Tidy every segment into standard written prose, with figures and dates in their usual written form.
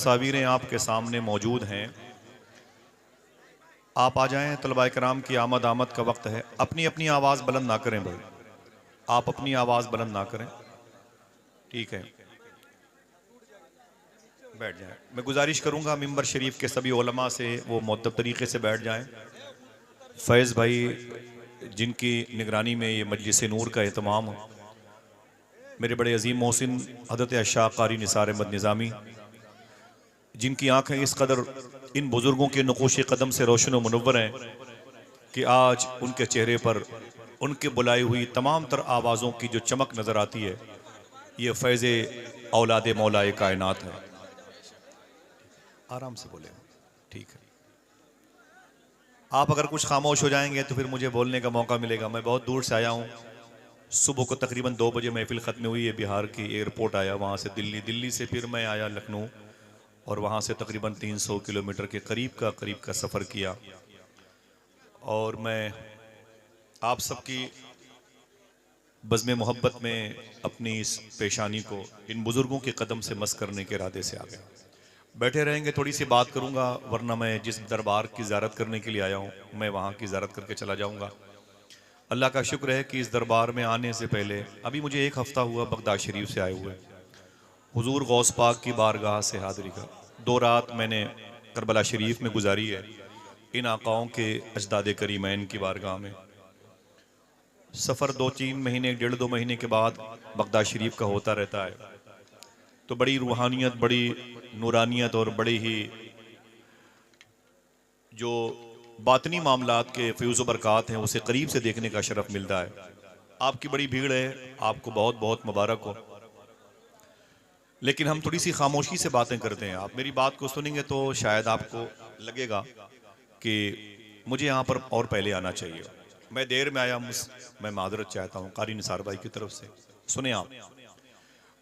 तस्वीरें आपके सामने मौजूद हैं। आप आ जाएं, तलबा कराम की आमद का वक्त है। अपनी अपनी आवाज़ बुलंद ना करें भाई, आप अपनी आवाज़ बुलंद ना करें, ठीक है? बैठ जाएं। मैं गुजारिश करूंगा मिंबर शरीफ के सभी उलमा से वो मुअद्दब तरीके से बैठ जाएं। फैज़ भाई जिनकी निगरानी में ये मजलिस नूर का एहतमाम, मेरे बड़े अजीम मोहसिन हज़रत अशाक़ क़ारी निसार अहमद निज़ामी, जिनकी आंखें इस कदर इन बुज़ुर्गों के नक़ूश कदम से रोशन व मुनव्वर हैं कि आज उनके चेहरे पर उनके बुलाई हुई तमाम तर आवाज़ों की जो चमक नज़र आती है, ये फैज़ औलाद मौलाए कायनात है। आराम से बोले, ठीक है? आप अगर कुछ खामोश हो जाएंगे तो फिर मुझे बोलने का मौका मिलेगा। मैं बहुत दूर से आया हूँ। सुबह को तकरीबन 2 बजे महफिल ख़त्म हुई है, बिहार की एयरपोर्ट आया, वहाँ से दिल्ली से फिर मैं आया लखनऊ, और वहाँ से तकरीबन 300 किलोमीटर के करीब का सफ़र किया। और मैं आप सबकी बज़्म मोहब्बत में अपनी इस पेशानी को इन बुज़ुर्गों के कदम से मस करने के इरादे से आ गया। बैठे रहेंगे, थोड़ी सी बात करूँगा, वरना मैं जिस दरबार की ज़ियारत करने के लिए आया हूँ मैं वहाँ की ज़ियारत करके चला जाऊँगा। अल्लाह का शुक्र है कि इस दरबार में आने से पहले अभी मुझे 1 हफ़्ता हुआ बगदाद शरीफ से आए हुए। हुजूर गौस पाक की बारगाह से हाज़िरी का 2 रात मैंने करबला शरीफ में गुजारी है, इन आकाओं के अजदाद करीमैन की बारगाह में। सफ़र 2-3 महीने, 1.5-2 महीने के बाद बगदाद शरीफ का होता रहता है, तो बड़ी रूहानियत, बड़ी नूरानियत और बड़ी ही जो बातनी मामलात के फ़यूज़ व बरक़ात हैं उसे करीब से देखने का शरफ़ मिलता है। आपकी बड़ी भीड़ है, आपको बहुत बहुत मुबारक हो। लेकिन हम थोड़ी सी खामोशी से बातें करते हैं। आप मेरी बात को सुनेंगे तो शायद आपको लगेगा कि मुझे यहाँ पर और पहले आना चाहिए। मैं देर में आया, मैं माजरत चाहता हूँ क़ारी निसार भाई की तरफ से। सुने आप,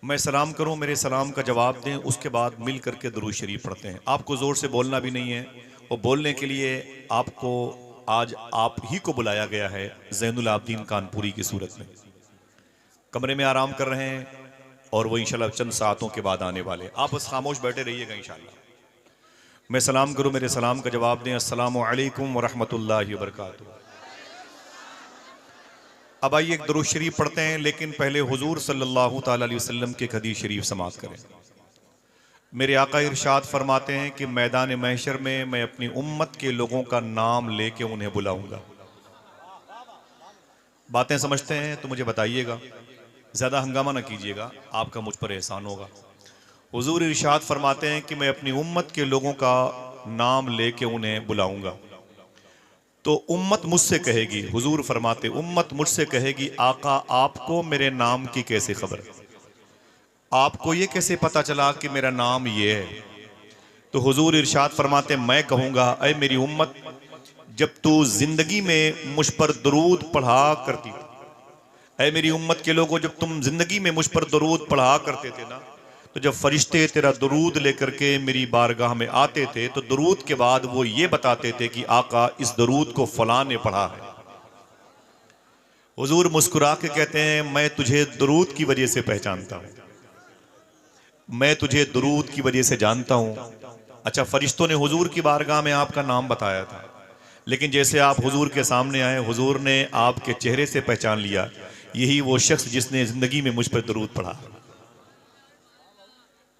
मैं सलाम करूँ, मेरे सलाम का जवाब दें, उसके बाद मिल करके दुरूद शरीफ पढ़ते हैं। आपको ज़ोर से बोलना भी नहीं है, और बोलने के लिए आपको आज आप ही को बुलाया गया है ज़ैनुल आबदीन कानपुरी की सूरत में। कमरे में आराम कर रहे हैं और वो इंशाल्लाह चंद सातों के बाद आने वाले। आप बस खामोश बैठे रहिएगा इंशाल्लाह। मैं सलाम करूँ, मेरे सलाम का जवाब दें। अस्सलामु अलैकुम व रहमतुल्लाहि व बरकातुहू। अब आइए एक दुरूद शरीफ पढ़ते हैं, लेकिन पहले हुजूर सल्लल्लाहु ताला अलैहि वसल्लम के हदीस शरीफ समाअत करें। मेरे आका इरशाद फरमाते हैं कि मैदान महशर में मैं अपनी उम्मत के लोगों का नाम लेके उन्हें बुलाऊंगा। बातें समझते हैं तो मुझे बताइएगा, ज़्यादा हंगामा ना कीजिएगा, आपका मुझ पर एहसान होगा। हुजूर इरशाद फरमाते हैं कि मैं अपनी उम्मत के लोगों का नाम लेके उन्हें बुलाऊंगा। तो उम्मत मुझसे कहेगी, हुजूर फरमाते उम्मत मुझसे कहेगी, आका आपको मेरे नाम की कैसे खबर, आपको ये कैसे पता चला कि मेरा नाम ये है? तो हुजूर इरशाद फरमाते मैं कहूँगा, अय मेरी उम्मत, जब तू जिंदगी में मुझ पर दरूद पढ़ा करती थी, अय मेरी उम्मत के लोगों, जब तुम जिंदगी में मुझ पर दरूद पढ़ा करते थे ना, तो जब फरिश्ते तेरा दरूद लेकर के मेरी बारगाह में आते थे तो दरूद के बाद वो ये बताते थे कि आका इस दरूद को फलां ने पढ़ा है। हुजूर मुस्कुरा के कहते हैं मैं तुझे दरूद की वजह से पहचानता हूं, मैं तुझे दरूद की वजह से जानता हूं। अच्छा, फरिश्तों ने हुजूर की बारगाह में आपका नाम बताया था, लेकिन जैसे आप हुजूर के सामने आए, हुजूर ने आपके चेहरे से पहचान लिया, यही वो शख्स जिसने जिंदगी में मुझ पर दरूद पढ़ा।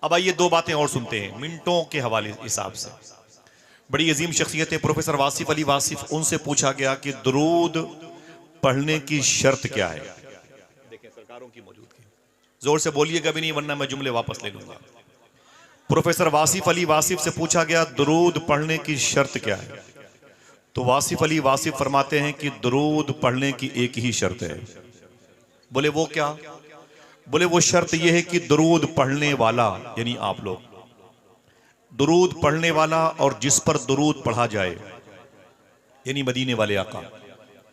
अब आइए 2 बातें और सुनते हैं मिनटों के हवाले हिसाब से। बड़ी अजीम शख्सियत है प्रोफेसर वासिफ अली वासिफ, उनसे पूछा गया कि दरूद पढ़ने की शर्त क्या है। देखें सरकारों की मौजूदगी, जोर से बोलिएगा भी नहीं वरना मैं जुमले वापस ले लूंगा। प्रोफेसर वासिफ अली वासिफ से पूछा गया दरूद पढ़ने की शर्त क्या है, तो वासिफ अली वासिफ फरमाते हैं कि दरूद पढ़ने की एक ही शर्त है। बोले वो क्या? बोले वो शर्त यह है कि दरूद पढ़ने वाला, यानी आप लोग, दरूद पढ़ने वाला और जिस पर दरूद पढ़ा जाए, यानी मदीने वाले आका।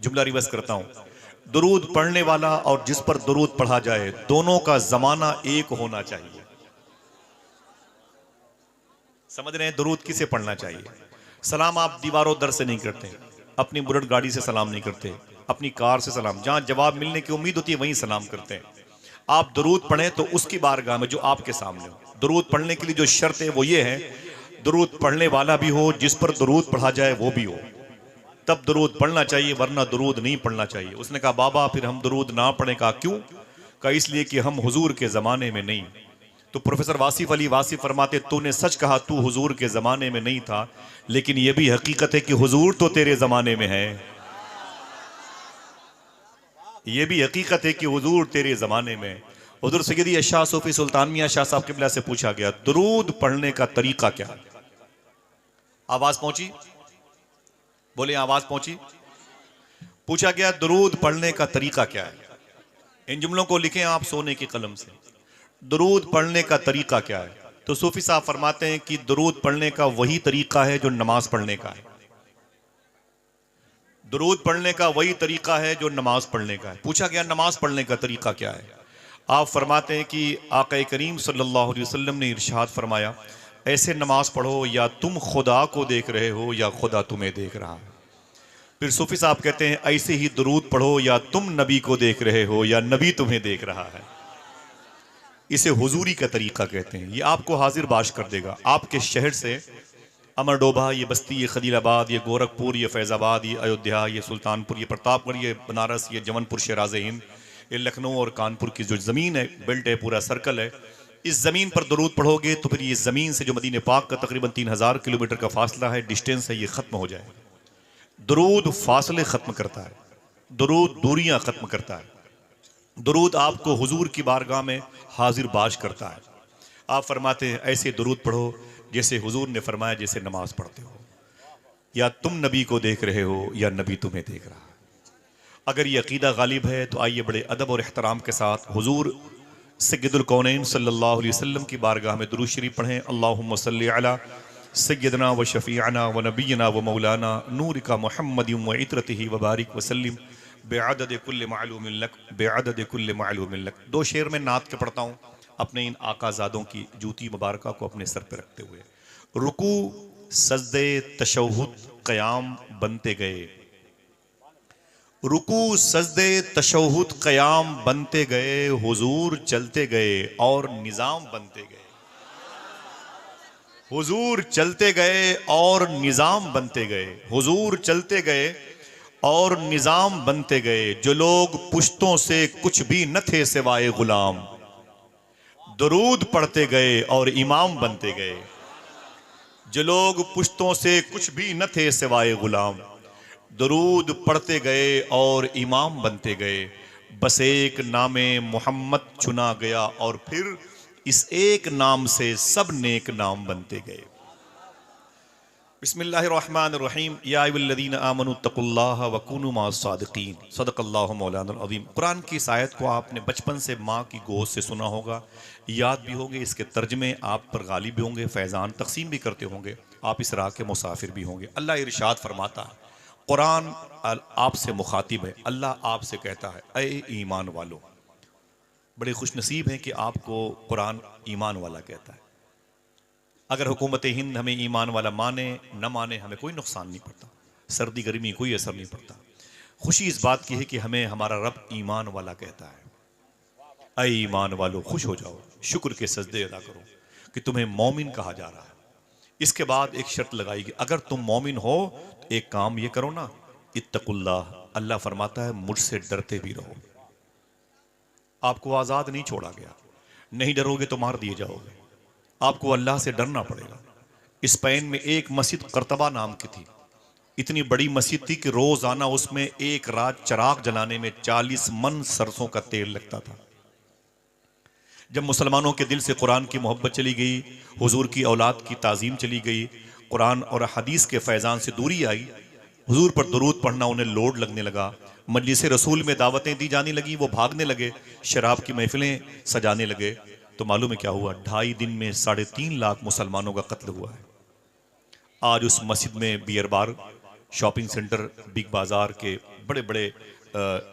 जुमला रिवर्स करता हूं, दरूद पढ़ने वाला और जिस पर दरूद पढ़ा जाए, दोनों का जमाना एक होना चाहिए। समझ रहे हैं? दरूद किसे पढ़ना चाहिए? सलाम आप दीवारों दर से नहीं करते, अपनी बुलेट गाड़ी से सलाम नहीं करते, अपनी कार से सलाम, जहां जवाब मिलने की उम्मीद होती है वहीं सलाम करते हैं। आप दरूद पढ़ें तो उसकी बारगाह में जो आपके सामने हो, दरूद पढ़ने के लिए जो शर्त है वो ये है, दरूद पढ़ने वाला भी हो, जिस पर दरूद पढ़ा जाए वो भी हो, तब दरूद पढ़ना चाहिए, वरना दरूद नहीं पढ़ना चाहिए। उसने कहा बाबा फिर हम दरूद ना पढ़े। कहा क्यों? कहा इसलिए कि हम हुजूर के ज़माने में नहीं। तो प्रोफेसर वासिफ अली वासिफ फरमाते, तूने सच कहा, तू हुजूर के ज़माने में नहीं था, लेकिन यह भी हकीकत है कि हुजूर तो तेरे ज़माने में है। यह भी हकीकत है कि हुजूर तेरे ज़माने में। उधर सैयदी शाह सूफी सुल्तान मियां शाह साहब क़िबला से पूछा गया, दरूद पढ़ने का तरीका क्या? आवाज पहुंची? बोले आवाज पहुंची? पूछा गया दरूद पढ़ने का तरीका क्या है? इन जुमलों को लिखें आप सोने की कलम से। दरूद पढ़ने का तरीका क्या है? तो सूफी साहब फरमाते हैं कि दरूद पढ़ने का वही तरीका है जो नमाज पढ़ने का है। दरूद पढ़ने का वही तरीका है जो नमाज पढ़ने का है। पूछा गया नमाज पढ़ने का तरीका क्या है? आप फरमाते हैं कि आका करीम सल्लल्लाहु अलैहि वसल्लम ने इरशाद फरमाया, ऐसे नमाज पढ़ो या तुम खुदा को देख रहे हो या खुदा तुम्हें देख रहा है। फिर सूफी साहब कहते हैं ऐसे ही दरूद पढ़ो या तुम नबी को देख रहे हो या नबी तुम्हें देख रहा है। इसे हुजूरी का तरीका कहते हैं। ये आपको हाजिर बाश कर देगा। आपके शहर से अमरडोभा, ये बस्ती, ये खलीलाबाद, ये गोरखपुर, ये फैज़ाबाद, ये अयोध्या, ये सुल्तानपुर, ये प्रतापगढ़, ये बनारस, ये जमनपुर शराज़ हिंद, ये लखनऊ और कानपुर की जो ज़मीन है, बेल्ट है, पूरा सर्कल है, इस ज़मीन पर दरूद पढ़ोगे तो फिर ये ज़मीन से जो मदीने पाक का तकरीबन 3000 किलोमीटर का फासला है, डिस्टेंस है, ये ख़त्म हो जाए। दरूद फासले ख़त्म करता है, दरूद दूरियां ख़त्म करता है, दरूद आपको हुजूर की बारगाह में हाजिर बाश करता है। आप फरमाते हैं ऐसे दरूद पढ़ो जैसे हुजूर ने फरमाया, जैसे नमाज पढ़ते हो, या तुम नबी को देख रहे हो या नबी तुम्हें देख रहा है। अगर ये अकीदा गालिब है तो आइए बड़े अदब और एहतराम के साथ हुजूर सय्यदुल कौनैन सल्लल्लाहु अलैहि वसल्लम की बारगाह में दुरूद शरीफ पढ़ें। अल्लाहुम्मा सल्लि अला सय्यदना व शफीअना व नबीना व मौलाना नूरिका मुहम्मदिन व इत्रतिही व बारिक वसल्लिम बेअदद कुल्ल मालूमिन लक बेअदद कुल्ल मालूमिन लक। दो शेर में नात के पढ़ता हूँ अपने इन आकाज़ादों की जूती मुबारका को अपने सर पर रखते हुए। रुकू सजदे तशहुद क़याम बनते गए, रुकू सजदे तशहुद क़याम बनते गए, हुजूर चलते गए और निज़ाम बनते गए। हुजूर चलते गए और निज़ाम बनते गए, हुजूर चलते गए और निज़ाम बनते गए। जो लोग पुश्तों से कुछ भी न थे सिवाय गुलाम, दरूद पढ़ते गए और इमाम बनते गए। जो लोग पुश्तों से कुछ भी न थे सिवाय गुलाम, दरूद पढ़ते गए और इमाम बनते गए। बस एक नामे मोहम्मद चुना गया और फिर इस एक नाम से सब नेक नाम बनते गए। बिस्मिल्लाहिर्रहमानिर्रहीम। या अय्युहल्लज़ीना आमनू तक़ुल्लाह व कूनू मअस-सादिक़ीन। सदक़ल्लाहु मौलाना अज़ीम। कुरान की इस आयत को आपने बचपन से माँ की गोद से सुना होगा, याद भी होंगे, इसके तर्जमे आप पर गालिब भी होंगे, फैज़ान तक़सीम भी करते होंगे, आप इस राह के मुसाफिर भी होंगे। अल्लाह इरशाद फरमाता है, कुरान आपसे मुखातिब है, अल्लाह आपसे कहता है ऐ ईमान वालों। बड़े खुशनसीब हैं कि आपको कुरान ईमान वाला कहता है। अगर हुकूमत हिंद हमें ईमान वाला माने न माने हमें कोई नुकसान नहीं पड़ता, सर्दी गर्मी कोई असर नहीं पड़ता। खुशी इस बात की है कि हमें हमारा रब ईमान वाला कहता है। ऐ ईमान वालों खुश हो जाओ, शुक्र के सजदे अदा करो कि तुम्हें मोमिन कहा जा रहा है। इसके बाद एक शर्त लगाई कि अगर तुम मोमिन हो तो एक काम ये करो ना, इत्तकुल्लाह, अल्लाह फरमाता है मुझसे डरते भी रहो। आपको आज़ाद नहीं छोड़ा गया, नहीं डरोगे तो मार दिए जाओगे। आपको अल्लाह से डरना पड़ेगा। स्पेन में एक मस्जिद कर्तबा नाम की थी, इतनी बड़ी मस्जिद थी कि रोजाना उसमें एक रात चराग जलाने में 40 मन सरसों का तेल लगता था। जब मुसलमानों के दिल से कुरान की मोहब्बत चली गई, हुजूर की औलाद की ताज़ीम चली गई, कुरान और हदीस के फैज़ान से दूरी आई, हुजूर पर दुरूद पढ़ना उन्हें लोड लगने लगा, मजलिस रसूल में दावतें दी जाने लगी, वो भागने लगे, शराब की महफिलें सजाने लगे। तो मालूम है क्या हुआ? 2.5 दिन में 3.5 लाख मुसलमानों का कत्ल हुआ है। आज उस मस्जिद में beer bar, shopping centre, Big Bazaar के बड़े बड़े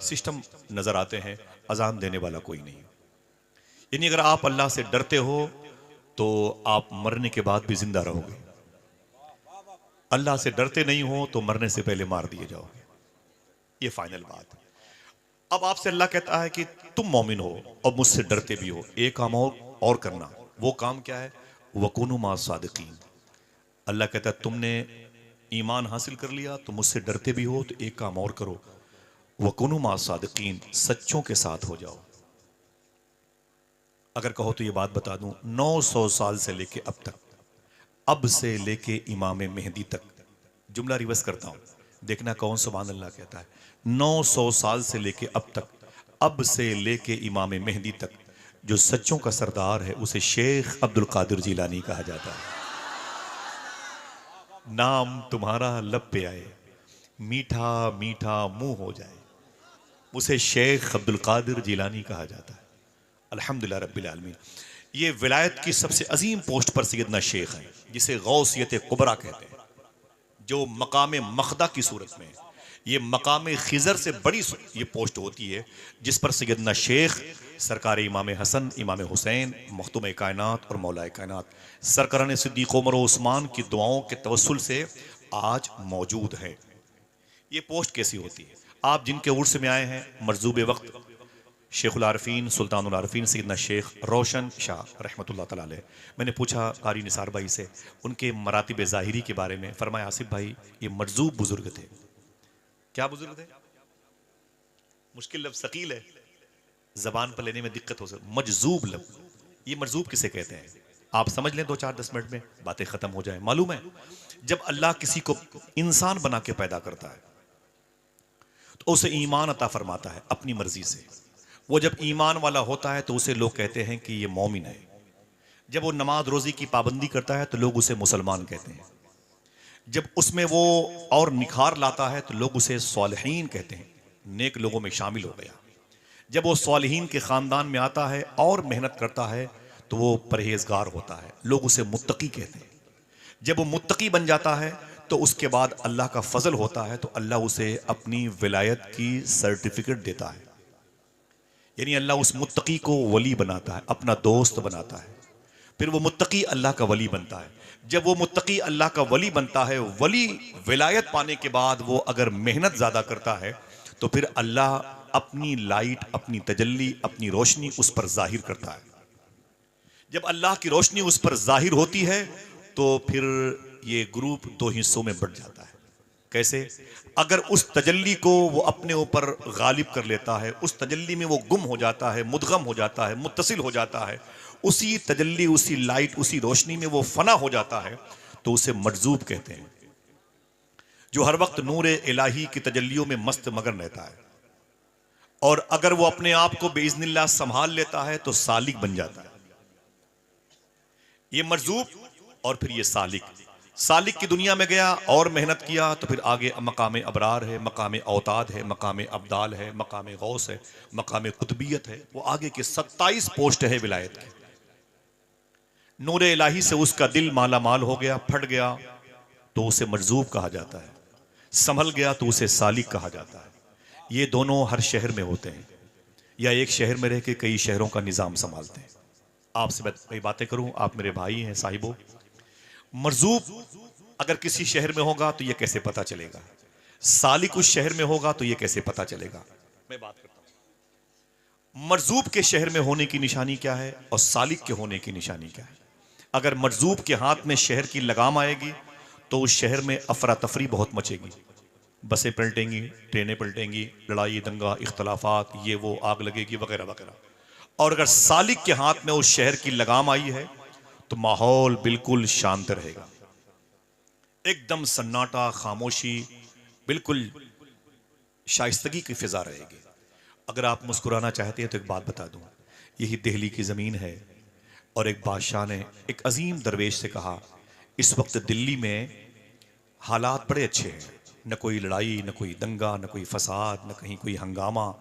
सिस्टम नजर आते हैं, अजान देने वाला कोई नहीं। यानी अगर आप अल्लाह से डरते हो तो आप मरने के बाद भी जिंदा रहोगे। अल्लाह से डरते नहीं हो तो मरने से पहले मार दिए जाओगे। ये फाइनल बात है। अब आपसे अल्लाह कहता है कि तुम मोमिन हो और मुझसे डरते भी हो, एक काम और करना, वो काम क्या है? वकुनु मा सादिकीन। अल्लाह कहता है तुमने ईमान हासिल कर लिया, तुम मुझसे डरते भी हो, तो एक काम और करो, वकुनु मा सादिकीन, सच्चों के साथ हो जाओ। अगर कहो तो ये बात बता दूं, 900 साल से लेके अब तक, अब से लेके इमाम मेहदी तक, जुमला रिवर्स करता हूं, देखना कौन सुभान अल्लाह कहता है। 900 साल से लेके अब तक, अब से लेके इमाम मेहदी तक, जो सच्चों का सरदार है उसे शेख अब्दुल कादिर जिलानी कहा जाता है। नाम तुम्हारा लब पे आए, मीठा मीठा मुंह हो जाए, उसे शेख अब्दुल कादिर जिलानी कहा जाता है। अल्हम्दुलिल्लाह रब्बिल आलमीन। ये विलायत की सबसे अजीम पोस्ट पर सैयदना शेख हैं, जिसे गौसियत कुबरा कहते हैं, जो मकाम मखदा की सूरत में, ये मकाम खिजर से बड़ी ये पोस्ट होती है, जिस पर सैयदना शेख सरकार इमाम हसन, इमाम हुसैन, मखदूम कायनात और मौलाए कायनात सरकरान सिद्दीक़ उमर और उस्मान की दुआओं के तवस्सुल से आज मौजूद है। ये पोस्ट कैसी होती है? आप जिनके उर्स में आए हैं, मरजूब वक्त शेखुल आरफीन सुल्तानुल आरफीन सैयदना शेख रोशन शाह रहमतुल्लाह तआला अलैह। मैंने पूछा कारी निसार भाई से उनके मरातिब ज़ाहिरी के बारे में, फरमाया आसिफ भाई ये मरजूब बुजुर्ग थे। क्या बुजुर्ग थे? मुश्किल लफ्ज़, सकील है, जबान पर लेने में दिक्कत हो सकती। मजजूब लफ्ज़, ये मरजूब किसे कहते हैं? आप समझ लें 2-4-10 मिनट में बातें खत्म हो जाए। मालूम है, जब अल्लाह किसी को इंसान बना के पैदा करता है तो उसे ईमान अता फरमाता है अपनी मर्जी से। वो जब ईमान वाला होता है तो उसे लोग कहते हैं कि ये मोमिन है। जब वो नमाज रोजी की पाबंदी करता है तो लोग उसे मुसलमान कहते हैं। जब उसमें वो और निखार लाता है तो लोग उसे सालिहीन कहते हैं, नेक लोगों में शामिल हो गया। जब वो सालिहीन के ख़ानदान में आता है और मेहनत करता है तो वो परहेजगार होता है, लोग उसे मुत्तकी कहते हैं। जब वो मुत्तकी बन जाता है तो उसके बाद अल्लाह का फजल होता है तो अल्लाह उसे अपनी विलायत की सर्टिफिकेट देता है। यानी अल्लाह उस मुत्तकी को वली बनाता है, अपना दोस्त बनाता है। फिर वो मुत्तकी अल्लाह का वली बनता है। जब वो मुत्तकी अल्लाह का वली बनता है, वली विलायत पाने के बाद वो अगर मेहनत ज़्यादा करता है तो फिर अल्लाह अपनी लाइट, अपनी तजल्ली, अपनी रोशनी उस पर जाहिर करता है। जब अल्लाह की रोशनी उस पर जाहिर होती है तो फिर ये ग्रुप दो हिस्सों में बढ़ जाता है। कैसे? अगर उस तजल्ली को वो अपने ऊपर गालिब कर लेता है, उस तजल्ली में वो गुम हो जाता है, मुदगम हो जाता है, मुत्तसिल हो जाता है, उसी तजल्ली, उसी लाइट, उसी रोशनी में वो फना हो जाता है, तो उसे मजजूब कहते हैं। जो हर वक्त नूर इलाही की तजल्लियों में मस्त मगन रहता है। और अगर वो अपने आप को बेइज़्निल्लाह संभाल लेता है तो सालिक बन जाता है। ये मजजूब और फिर ये सालिक। सालिक की दुनिया में गया और मेहनत किया तो फिर आगे मकाम अबरार है, मकाम औताद है, मकाम अब्दाल है, मकाम गौस है, मकाम कुतबियत है। वो आगे के 27 पोस्ट है विलायत की। नूर इलाही से उसका दिल माला माल हो गया, फट गया तो उसे मजजूब कहा जाता है, संभल गया तो उसे सालिक कहा जाता है। ये दोनों हर शहर में होते हैं या एक शहर में रह के कई शहरों का निज़ाम संभालते हैं। आपसे मैं बातें करूं, आप मेरे भाई हैं, साहिबों। मरजूब अगर किसी शहर में होगा तो ये कैसे पता चलेगा? सालिक उस शहर में होगा तो ये कैसे पता चलेगा? मैं बात करता हूं मरजूब के शहर में होने की निशानी क्या है और सालिक के होने की निशानी क्या है। अगर मरजूब के हाथ में शहर की लगाम आएगी तो उस शहर में अफरा तफरी बहुत मचेगी, बसें पलटेंगी, ट्रेनें पलटेंगी, लड़ाई दंगा इख्तलाफात, ये वो, आग लगेगी वगैरह वगैरह। और अगर सालिक के हाथ में उस शहर की लगाम आई है तो माहौल बिल्कुल शांत रहेगा, एकदम सन्नाटा, खामोशी, बिल्कुल शाइस्तगी की फिजा रहेगी। अगर आप मुस्कुराना चाहते हैं तो एक बात बता दूं, यही दिल्ली की ज़मीन है और एक बादशाह ने एक अजीम दरवेश से कहा, इस वक्त दिल्ली में हालात बड़े अच्छे हैं, न कोई लड़ाई, न कोई दंगा, न कोई फसाद, न कहीं कोई हंगामा,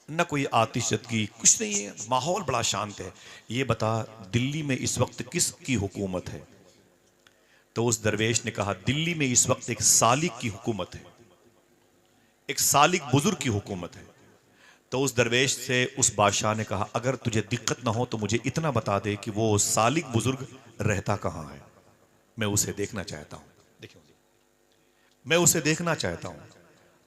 न कोई आतिशदगी, कुछ नहीं है, माहौल बड़ा शांत है। ये बता दिल्ली में इस वक्त किसकी हुकूमत है? तो उस दरवेश ने कहा, दिल्ली में इस वक्त एक सालिक की हुकूमत है, एक सालिक बुजुर्ग की हुकूमत है। तो उस दरवेश से उस बादशाह ने कहा, अगर तुझे दिक्कत ना हो तो मुझे इतना बता दे कि वो सालिक बुजुर्ग रहता कहाँ है, मैं उसे देखना चाहता हूँ। देखिए, मैं उसे देखना चाहता हूँ।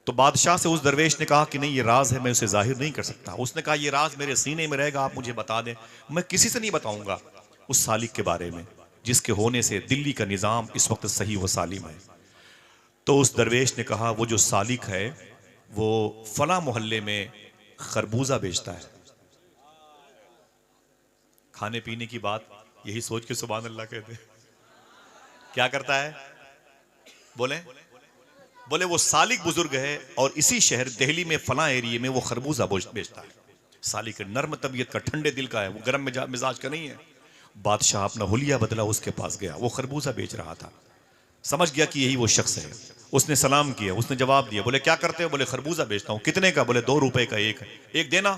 तो बादशाह से उस दरवेश ने कहा कि नहीं, ये राज है, मैं उसे जाहिर नहीं कर सकता। उसने कहा, ये राज मेरे सीने में रहेगा, आप मुझे बता दें, मैं किसी से नहीं बताऊंगा। उस सालिक के बारे में जिसके होने से दिल्ली का निज़ाम इस वक्त सही व सालिम है। तो उस दरवेश ने कहा वो जो सालिक है वो फला मोहल्ले में खरबूजा बेचता है। खाने पीने की बात यही सोच के सुभान अल्लाह कहते। क्या करता है? बोले बोले वो सालिक बुजुर्ग है और इसी शहर दिल्ली में फला एरिया में वो खरबूजा बेचता है। सालिक नर्म तबीयत का, ठंडे दिल का है, वो गर्म मिजाज का नहीं है। बादशाह अपना हुलिया बदला, उसके पास गया, वो खरबूजा बेच रहा था। समझ गया कि यही वो शख्स है। उसने सलाम किया, उसने जवाब दिया। बोले क्या करते हो? बोले खरबूजा बेचता हूं। कितने का? बोले 2 रुपए का एक है, एक देना।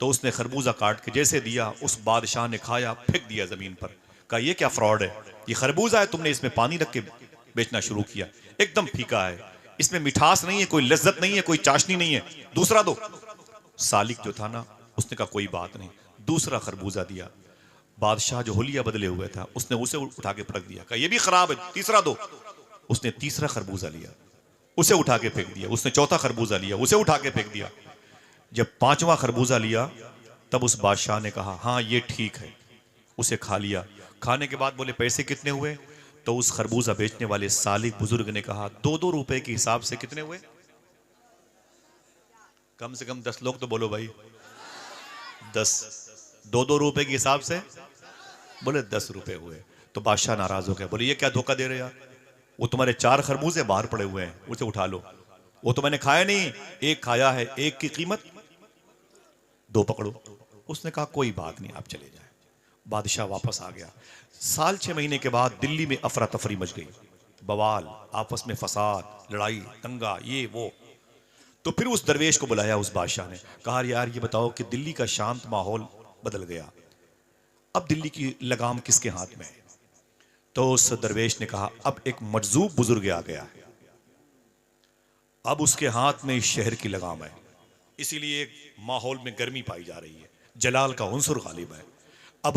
तो उसने खरबूजा काट के जैसे दिया, उस बादशाह ने खाया, फेंक दिया जमीन पर। कहा ये क्या फ्रॉड है, ये खरबूजा है, तुमने इसमें पानी रख के बेचना शुरू किया, एकदम फीका है, इसमें मिठास नहीं है, कोई लज्जत नहीं है, कोई चाशनी नहीं है, दूसरा दो। सालिक जो था ना, उसने कहा कोई बात नहीं, दूसरा खरबूजा दिया। बादशाह जो हुलिया बदले हुए था उसने उसे उठा के पटक दिया, कहा ये भी खराब है, तीसरा दो। उसने तीसरा खरबूजा लिया, उसे उठा के फेंक दिया। उसने चौथा खरबूजा लिया, उसे उठा के फेंक दिया। जब 5वां खरबूजा लिया तब उस बादशाह ने कहा हाँ ये ठीक है, उसे खा लिया। खाने के बाद बोले पैसे कितने हुए? तो उस खरबूजा बेचने वाले सालिक बुजुर्ग ने कहा 2-2 रुपए के हिसाब से कितने हुए? कम से कम 10 लोग तो बोलो भाई, 10। 2-2 रुपए के हिसाब से बोले 10 रुपए हुए। तो बादशाह नाराज हो गया, बोले ये क्या धोखा दे रहे यार, वो तुम्हारे 4 खरबूजे बाहर पड़े हुए हैं, उसे उठा लो। वो तो मैंने खाया नहीं, एक खाया है, एक की कीमत 2 पकड़ो। उसने कहा कोई बात नहीं, आप चले जाए। बादशाह वापस आ गया। साल 6 महीने के बाद दिल्ली में अफरा तफरी मच गई, बवाल, आपस में फसाद, लड़ाई, दंगा, ये वो। तो फिर उस दरवेश को बुलाया उस बादशाह ने, कहा यार ये बताओ कि दिल्ली का शांत माहौल बदल गया, अब दिल्ली की लगाम किसके हाथ में है? तो उस दरवेश ने कहा अब एक मजजूब बुजुर्ग आ गया है, अब उसके हाथ में इस शहर की लगाम है, इसीलिए माहौल में गर्मी पाई जा रही है, जलाल का उन्सुर गालिब है। अब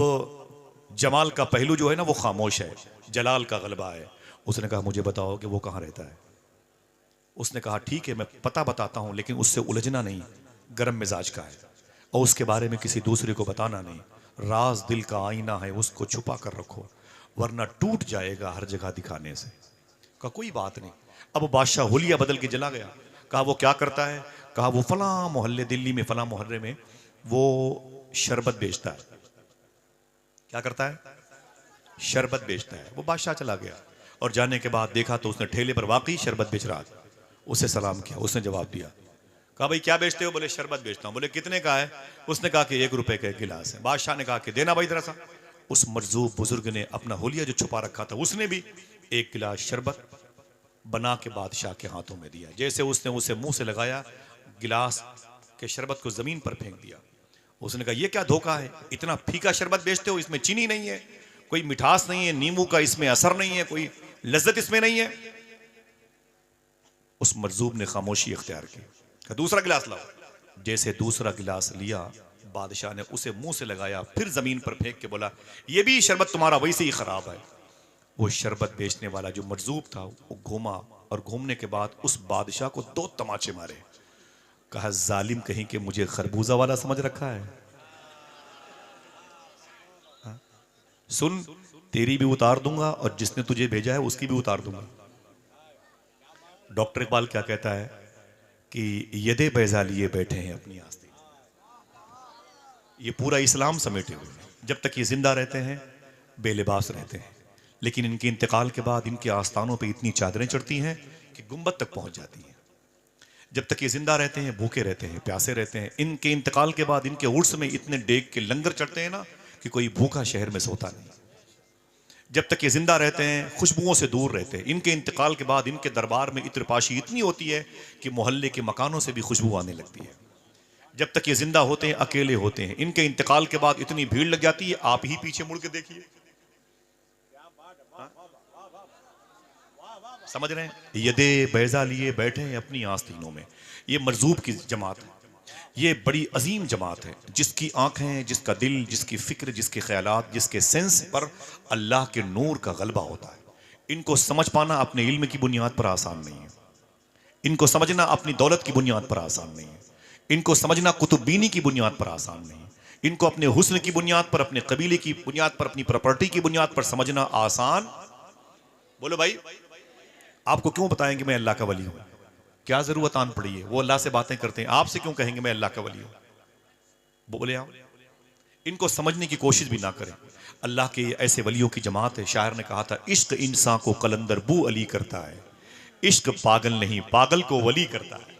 जमाल का पहलू जो है ना वो खामोश है, जलाल का गलबा है। उसने कहा मुझे बताओ कि वो कहाँ रहता है? उसने कहा ठीक है मैं पता बताता हूं, लेकिन उससे उलझना नहीं, गर्म मिजाज का है और उसके बारे में किसी दूसरे को बताना नहीं, राज दिल का आईना है, उसको छुपा कर रखो वरना टूट जाएगा हर जगह दिखाने से। कहा कोई बात नहीं। अब बादशाह हुलिया बदल के चला गया। कहा वो क्या करता है? कहा वो फला मोहल्ले, दिल्ली में फला मोहल्ले में वो शरबत बेचता है। क्या करता है? शरबत बेचता है। वो बादशाह चला गया और जाने के बाद देखा तो उसने ठेले पर वाकई शरबत बेच रहा था। उसे सलाम किया, उसने जवाब दिया। कहा भाई क्या बेचते हो? बोले शरबत बेचता हूं। बोले कितने का है? उसने कहा कि 1 रुपए का गिलास है। बादशाह ने कहा कि देना भाई जरा सा। उस मजजूब बुजुर्ग ने अपना हुलिया जो छुपा रखा था उसने भी 1 गिलास शरबत बना के बादशाह के हाथों में दिया। जैसे उसने उसे मुंह से लगाया, गिलास के शरबत को जमीन पर फेंक दिया। उसने कहा ये क्या धोखा है, इतना फीका शरबत बेचते हो, इसमें चीनी नहीं है, कोई मिठास नहीं है, नींबू का इसमें असर नहीं है, कोई लज्जत इसमें नहीं है। उस मजजूब ने खामोशी इख्तियार की। कहा दूसरा गिलास लाओ। जैसे दूसरा गिलास लिया, बादशाह ने उसे मुंह से लगाया, फिर जमीन पर फेंक के बोला ये भी शरबत तुम्हारा वैसे ही खराब है। वो शरबत बेचने वाला जो मजजूब था वो घूमा और घूमने के बाद उस बादशाह को 2 तमाचे मारे। कहा जालिम कहीं के मुझे खरबूजा वाला समझ रखा है? हा? सुन तेरी भी उतार दूंगा और जिसने तुझे भेजा है उसकी भी उतार दूंगा। डॉक्टर इकबाल क्या कहता है कि यदे बैजा लिए बैठे हैं अपनी आस्तीन। ये पूरा इस्लाम समेटे हुए हैं। जब तक ये जिंदा रहते हैं बेलिबास रहते हैं, लेकिन इनके इंतकाल के बाद इनके आस्थानों पे इतनी चादरें चढ़ती हैं कि गुंबद तक पहुंच जाती हैं। जब तक ये जिंदा रहते हैं भूखे रहते हैं, प्यासे रहते हैं। इनके इंतकाल के बाद इनके उर्स में इतने डेग के लंगर चढ़ते हैं ना कि कोई भूखा शहर में सोता नहीं। जब तक ये जिंदा रहते हैं खुशबुओं से दूर रहते हैं। इनके इंतकाल के बाद इनके दरबार में इत्रपाशी इतनी होती है कि मोहल्ले के मकानों से भी खुशबू आने लगती है। जब तक ये जिंदा होते हैं अकेले होते हैं। इनके इंतकाल के बाद इतनी भीड़ लग जाती है, आप ही पीछे मुड़ के देखिए। समझ रहे हैं? यदे बैजा लिए बैठे हैं अपनी आस्तीनों में। ये मरजूब की जमात है, ये बड़ी अजीम जमात है जिसकी आंखें, जिसका दिल, जिसकी फिक्र, जिसके ख्यालात, जिसके सेंस पर अल्लाह के नूर का गलबा होता है। इनको समझ पाना अपने इल्म की बुनियाद पर आसान नहीं है। इनको समझना अपनी दौलत की बुनियाद पर आसान नहीं है। इनको समझना कुतुबीनी की बुनियाद पर आसान नहीं है। इनको अपने हुस्न की बुनियाद पर, अपने कबीले की बुनियाद पर, अपनी प्रॉपर्टी की बुनियाद पर समझना आसान। बोलो भाई, आपको क्यों बताएंगे मैं अल्लाह का वली हूं? क्या जरूरत आन पड़ी है? वो अल्लाह से बातें करते हैं, आपसे क्यों कहेंगे मैं अल्लाह का वली हूं? बोले आप इनको समझने की कोशिश भी ना करें। अल्लाह के ऐसे वलियों की जमात है। शायर ने कहा था, इश्क इंसान को कलंदर बू अली करता है, इश्क पागल नहीं पागल को वली करता है।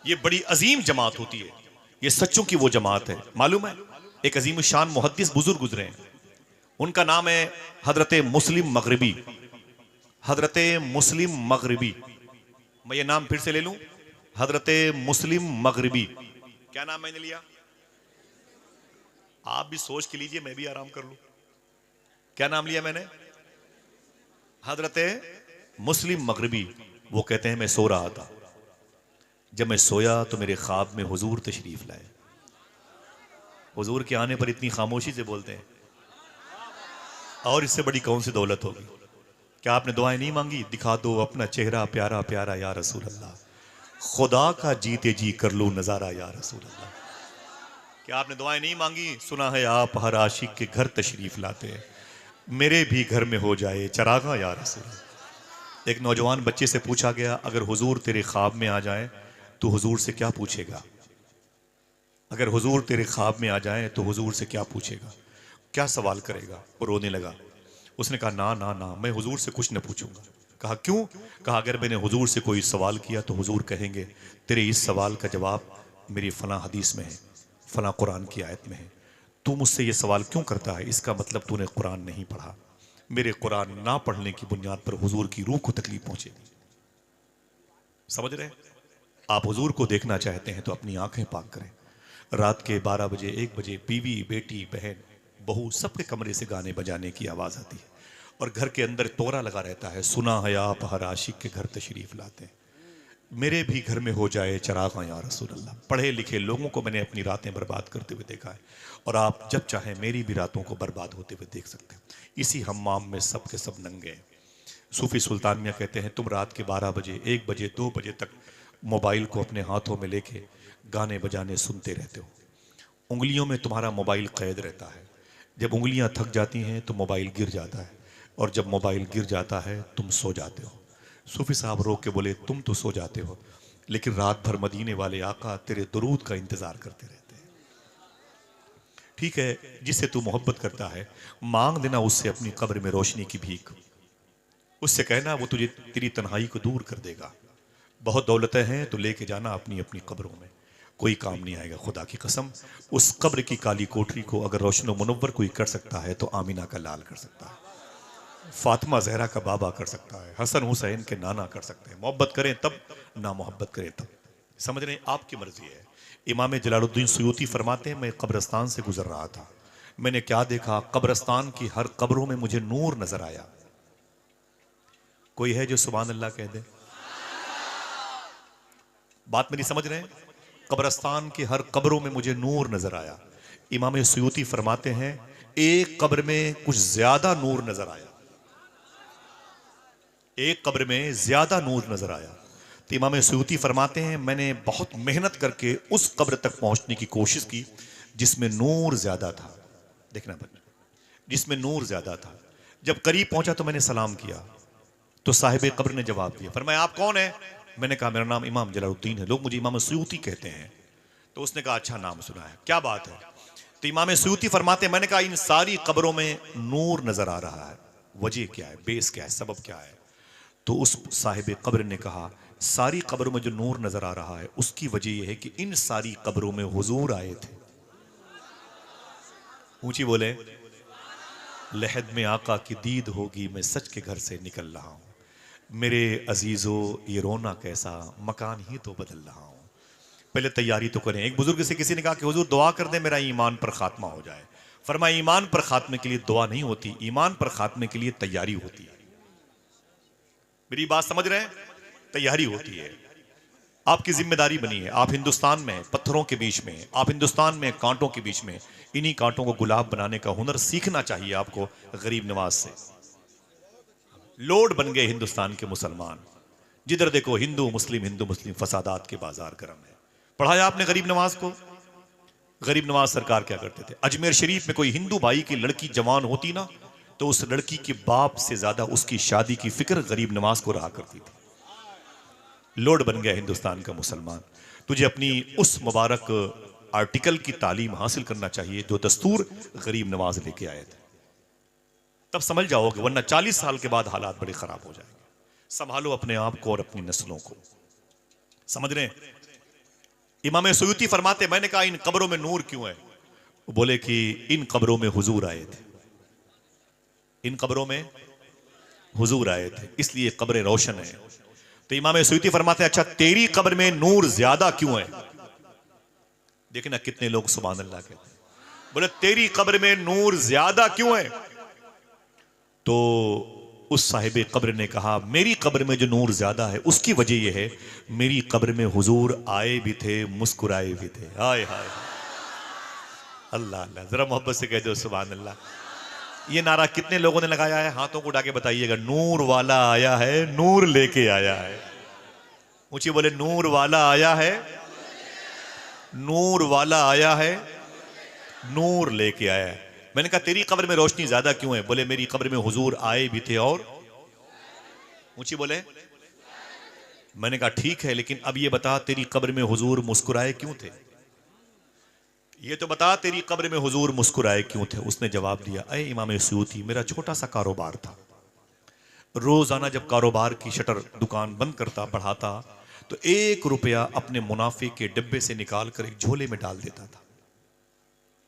ये बड़ी अजीम जमात होती है, ये सच्चों की वो जमात है। मालूम है, एक अजीम शान मुहद्दिस बुजुर्ग गुजरे हैं, उनका नाम है हजरत मुस्लिम मगरिबी। हजरत मुस्लिम मगरिबी, मैं ये नाम फिर से ले लूं, हजरत मुस्लिम मगरिबी। क्या नाम मैंने लिया? आप भी सोच के लीजिए, मैं भी आराम कर लूं। क्या नाम लिया मैंने? हजरत मुस्लिम मगरिबी। वो कहते हैं, मैं सो रहा था, जब मैं सोया तो मेरे ख्वाब में हुजूर तशरीफ लाए। हुजूर के आने पर इतनी खामोशी से बोलते हैं, और इससे बड़ी कौन सी दौलत होगी? क्या आपने दुआएं नहीं मांगी? दिखा दो अपना चेहरा प्यारा प्यारा या रसूल अल्लाह, खुदा का जीते जी कर लूं नजारा या रसूल अल्लाह। क्या आपने दुआएं नहीं मांगी? सुना है आप हर आशिक के घर तशरीफ लाते हैं, मेरे भी घर में हो जाए चरागा या रसूल अल्लाह। एक नौजवान बच्चे से पूछा गया, अगर हुजूर तेरे ख्वाब में आ जाए तो हुजूर से क्या पूछेगा? अगर हुजूर तेरे ख्वाब में आ जाए तो हुजूर से क्या पूछेगा, क्या सवाल करेगा? वो रोने लगा। उसने कहा, ना ना ना, मैं हुजूर से कुछ न पूछूंगा। कहा, क्यों? कहा, अगर मैंने हुजूर से कोई सवाल किया तो हुजूर कहेंगे, तेरे इस सवाल का जवाब मेरी फला हदीस में है, फला कुरान की आयत में है। तू मुझसे ये सवाल क्यों करता है? इसका मतलब तूने कुरान नहीं पढ़ा। मेरे कुरान ना पढ़ने की बुनियाद पर हुजूर की रूह को तकलीफ पहुंचेगी। समझ रहे? आप हुजूर को देखना चाहते हैं तो अपनी आंखें पाक करें। रात के 12 बजे 1 बजे बीवी बेटी बहन बहू सबके कमरे से गाने बजाने की आवाज़ आती है, और घर के अंदर तोरा लगा रहता है, सुना है आप हर आशिक के घर तशरीफ लाते हैं, मेरे भी घर में हो जाए चरागा या रसूल अल्लाह। पढ़े लिखे लोगों को मैंने अपनी रातें बर्बाद करते हुए देखा है, और आप जब चाहें मेरी भी रातों को बर्बाद होते हुए देख सकते हैं। इसी हम्माम में सब के सब नंगे हैं। सूफी सुल्तान मियाँ कहते हैं, तुम रात के 12 बजे 1 बजे 2 बजे तक मोबाइल को अपने हाथों में लेके गाने बजाने सुनते रहते हो। उंगलियों में तुम्हारा मोबाइल कैद रहता है। जब उंगलियां थक जाती हैं तो मोबाइल गिर जाता है, और जब मोबाइल गिर जाता है तुम सो जाते हो। सूफी साहब रोक के बोले, तुम तो सो जाते हो, लेकिन रात भर मदीने वाले आका तेरे दुरूद का इंतजार करते रहते हैं। ठीक है, जिससे तू मोहब्बत करता है मांग देना उससे अपनी कब्र में रोशनी की भीख। उससे कहना वो तुझे तेरी तन्हाई को दूर कर देगा। बहुत दौलतें हैं तो लेके जाना अपनी अपनी कब्रों में, कोई काम नहीं आएगा। खुदा की कसम, उस कब्र की काली कोठरी को अगर रोशन मुनव्वर कोई कर सकता है तो आमिना का लाल कर सकता है, फातिमा जहरा का बाबा कर सकता है, हसन हुसैन के नाना कर सकते हैं। मोहब्बत करें तब, ना मोहब्बत करें तब। समझ रहे हैं? आपकी मर्जी है। इमाम जलालुद्दीन सुयूती फरमाते हैं, मैं कब्रस्तान से गुजर रहा था, मैंने क्या देखा? कब्रस्तान की हर कब्रों में मुझे नूर नजर आया। कोई है जो सुभान अल्लाह कह दे? बात मेरी समझ रहे हैं? कब्रस्तान की हर कब्रों में मुझे नूर नजर आया। इमाम सुयूती फरमाते हैं, एक कब्र में कुछ ज्यादा नूर नजर आया, एक कब्र में ज्यादा नूर नजर आया। तो इमाम सुयूती फरमाते हैं, मैंने बहुत मेहनत करके उस कब्र तक पहुंचने की कोशिश की जिसमें नूर ज्यादा था। देखना बच्चा, जिसमें नूर ज्यादा था। जब करीब पहुंचा तो मैंने सलाम किया, तो साहिब कब्र ने जवाब दिया। फरमाया, आप कौन है? मैंने कहा, मेरा नाम इमाम जलालुद्दीन है, लोग मुझे इमाम सुयूती कहते हैं। तो उसने कहा, अच्छा नाम सुना है, क्या बात है? तो इमाम सुयूती फरमाते हैं, मैंने कहा, इन सारी कब्रों में नूर नजर आ रहा है, वजह क्या है, बेस क्या है, सबब क्या है? तो उस साहिब कब्र ने कहा, सारी कब्रों में जो नूर नजर आ रहा है उसकी वजह यह है कि इन सारी कब्रों में हुजूर आए थे। ऊंची बोले, लहद में आका की दीद होगी, मैं सच के घर से निकल रहा हूं, मेरे अजीजो ये रोना कैसा, मकान ही तो बदल रहा हूं। पहले तैयारी तो करें। एक बुजुर्ग से किसी ने कहा कि हुजूर दुआ कर दे मेरा ईमान पर खात्मा हो जाए। फरमाया, ईमान पर खात्मे के लिए दुआ नहीं होती, ईमान पर खात्मे के लिए तैयारी होती है। मेरी बात समझ रहे हैं? तैयारी होती है। आपकी जिम्मेदारी बनी है, आप हिंदुस्तान में पत्थरों के बीच में, आप हिंदुस्तान में कांटों के बीच में, इन्हीं कांटों को गुलाब बनाने का हुनर सीखना चाहिए आपको गरीब नवाज से। लोड बन गए हिंदुस्तान के मुसलमान, जिधर देखो हिंदू मुस्लिम फसादात के बाजार गर्म है। पढ़ाया आपने गरीब नवाज को? गरीब नवाज सरकार क्या करते थे, अजमेर शरीफ में कोई हिंदू भाई की लड़की जवान होती ना, तो उस लड़की के बाप से ज्यादा उसकी शादी की फिक्र गरीब नवाज को रहा करती थी। लोड बन गया हिंदुस्तान का मुसलमान। तुझे अपनी उस मुबारक आर्टिकल की तालीम हासिल करना चाहिए जो दस्तूर गरीब नवाज लेके आए थे, तब समझ जाओगे, वरना 40 साल के बाद हालात बड़े खराब हो जाएंगे। संभालो अपने आप को और अपनी नस्लों को। समझ रहे हैं? इमाम सुयूती फरमाते, मैंने कहा इन कब्रों में नूर क्यों है? वो बोले कि इन कब्रों में हुजूर आए थे, इन कब्रों में हुजूर आए थे, इसलिए कब्रें रोशन है। तो इमाम सुयूती फरमाते, अच्छा तेरी कब्र में नूर ज्यादा क्यों है? देखना कितने लोग सुभान अल्लाह कहते हैं। बोले तेरी कब्र में नूर ज्यादा क्यों है? तो उस साहिबे कब्र ने कहा, मेरी कब्र में जो नूर ज्यादा है उसकी वजह यह है, मेरी कब्र में हुजूर आए भी थे, मुस्कुराए भी थे। हाय हाय अल्लाह अल्लाह, जरा मोहब्बत से कह दो सुभान अल्लाह। ये नारा कितने लोगों ने लगाया है? हाथों को उठा के बताइएगा। नूर वाला आया है, नूर लेके आया है। ऊंची बोले, नूर वाला आया है, नूर वाला आया है, नूर लेके आया है। मैंने कहा तेरी कब्र में रोशनी ज्यादा क्यों है? बोले मेरी कब्र में हुजूर आए भी थे और ऊंची बोले। मैंने कहा ठीक है, लेकिन अब ये बता तेरी कब्र में हुजूर मुस्कुराए क्यों थे? ये तो बता तेरी कब्र में हुजूर मुस्कुराए क्यों थे? उसने जवाब दिया, अरे इमाम सुयूती, मेरा छोटा सा कारोबार था, रोजाना जब कारोबार की शटर दुकान बंद करता बढ़ाता तो 1 रुपया अपने मुनाफे के डिब्बे से निकाल कर एक झोले में डाल देता था।